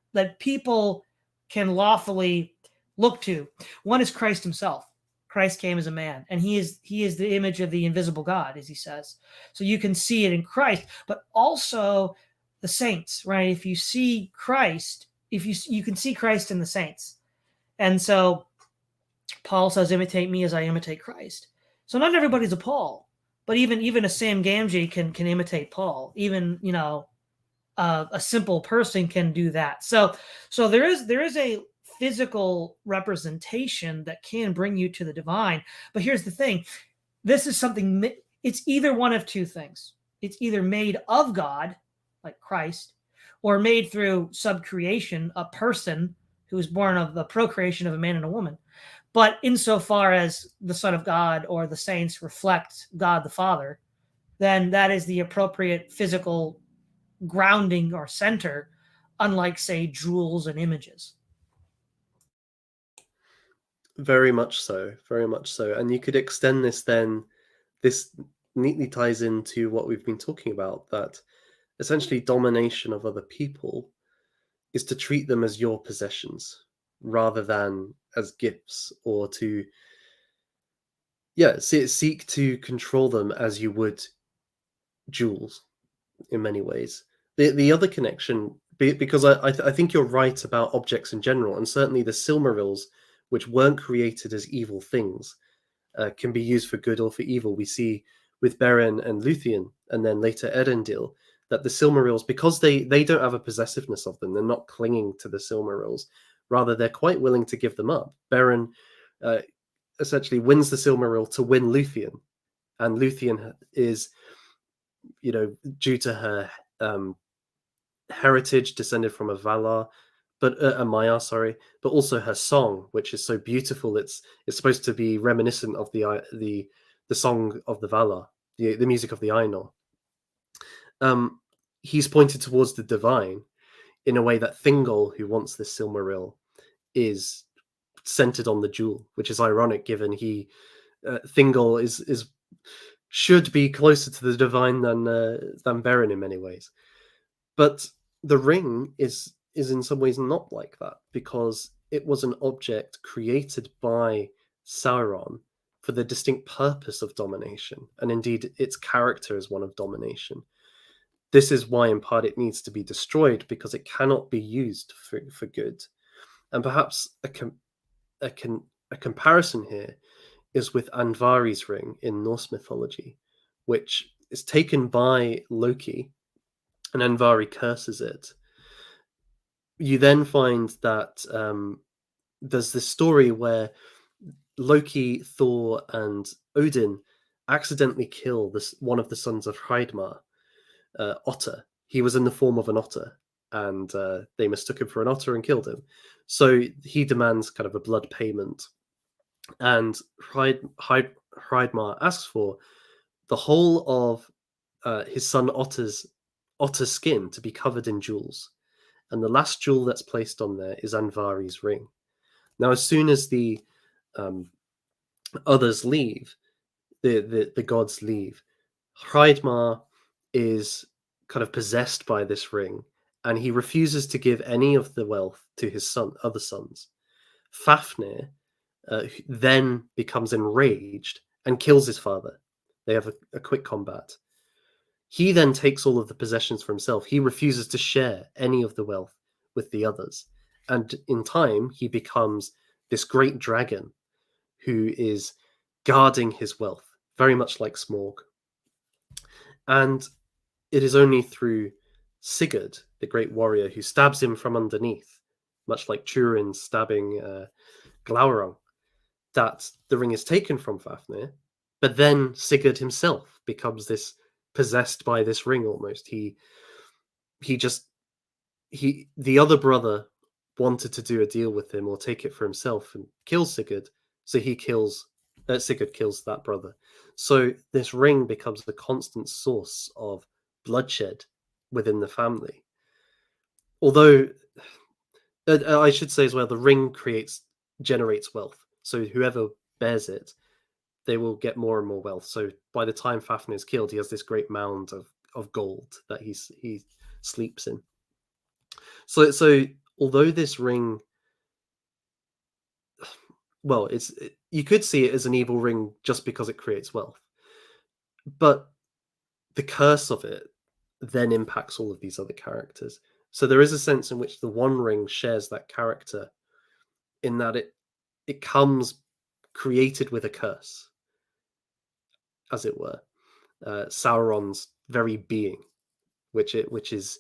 Speaker 1: people can lawfully look to. One is Christ himself. Christ came as a man, and he is the image of the invisible God, as he says. So you can see it in Christ, but also the saints, right? If you see Christ, you can see Christ in the saints. And so Paul says, imitate me as I imitate Christ. So not everybody's a Paul, but even a Sam Gamgee can imitate Paul. Even, a simple person can do that. So there is a physical representation that can bring you to the divine. But here's the thing. This is something, it's either one of two things. It's either made of God, like Christ, or made through subcreation, a person who is born of the procreation of a man and a woman. But insofar as the Son of God or the saints reflect God the Father, then that is the appropriate physical grounding or center, unlike, say, jewels and images.
Speaker 2: Very much so, very much so. And you could extend this then, this neatly ties into what we've been talking about, that essentially domination of other people is to treat them as your possessions rather than as gifts, or to seek to control them as you would jewels in many ways. The other connection, because I think you're right about objects in general, and certainly the Silmarils, which weren't created as evil things, can be used for good or for evil. We see with Beren and Luthien, and then later Eärendil, that the Silmarils, because they don't have a possessiveness of them, they're not clinging to the Silmarils. Rather, they're quite willing to give them up. Beren essentially wins the Silmaril to win Luthien, and Luthien is, due to her heritage, descended from a Valar, but a Maiar, sorry, but also her song, which is so beautiful. It's supposed to be reminiscent of the song of the Valar, the music of the Ainur. He's pointed towards the divine in a way that Thingol, who wants this Silmaril, is centered on the jewel, which is ironic given Thingol is should be closer to the divine than Beren in many ways. But the ring is in some ways not like that, because it was an object created by Sauron for the distinct purpose of domination, and indeed its character is one of domination. This is why in part it needs to be destroyed, because it cannot be used for good. And perhaps a comparison here is with Andvari's ring in Norse mythology, which is taken by Loki, and Andvari curses it. You then find that there's this story where Loki, Thor, and Odin accidentally kill one of the sons of Hreidmar, Otter. He was in the form of an otter, and they mistook him for an otter and killed him. So he demands kind of a blood payment, and Hreidmar asks for the whole of his son Otter's skin to be covered in jewels. And the last jewel that's placed on there is Andvari's ring. Now, as soon as the others leave, the gods leave, Hreidmar is kind of possessed by this ring, and he refuses to give any of the wealth to his other sons. Fafnir then becomes enraged and kills his father. They have a quick combat. He then takes all of the possessions for himself. He refuses to share any of the wealth with the others. And in time, he becomes this great dragon who is guarding his wealth, very much like Smaug. And it is only through Sigurd, the great warrior, who stabs him from underneath, much like Turin stabbing Glaurung, that the ring is taken from Fafnir. But then Sigurd himself becomes this possessed by this ring almost. The other brother wanted to do a deal with him or take it for himself and kill Sigurd. So Sigurd kills that brother. So this ring becomes a constant source of bloodshed within the family. Although I should say as well, the ring generates wealth. So whoever bears it, they will get more and more wealth. So by the time Fafnir is killed, he has this great mound of gold that he sleeps in. So although this ring, well, you could see it as an evil ring just because it creates wealth, but the curse of it then impacts all of these other characters. So there is a sense in which the One Ring shares that character, in that it comes created with a curse, as it were. Sauron's very being, which is,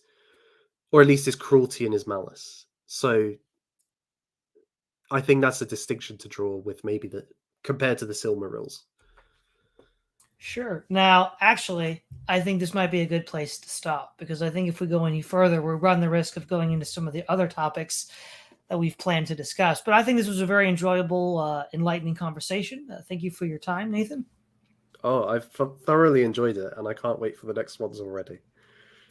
Speaker 2: or at least his cruelty and his malice. So I think that's a distinction to draw with maybe compared to the Silmarils.
Speaker 1: Sure. Now, actually, I think this might be a good place to stop, because I think if we go any further, we'll run the risk of going into some of the other topics that we've planned to discuss. But I think this was a very enjoyable, enlightening conversation. Thank you for your time, Nathan.
Speaker 2: Oh, I've thoroughly enjoyed it, and I can't wait for the next ones already.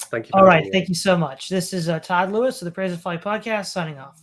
Speaker 2: Thank you.
Speaker 1: All right. Thank you so much. This is Todd Lewis of the Praise of Folly podcast, signing off.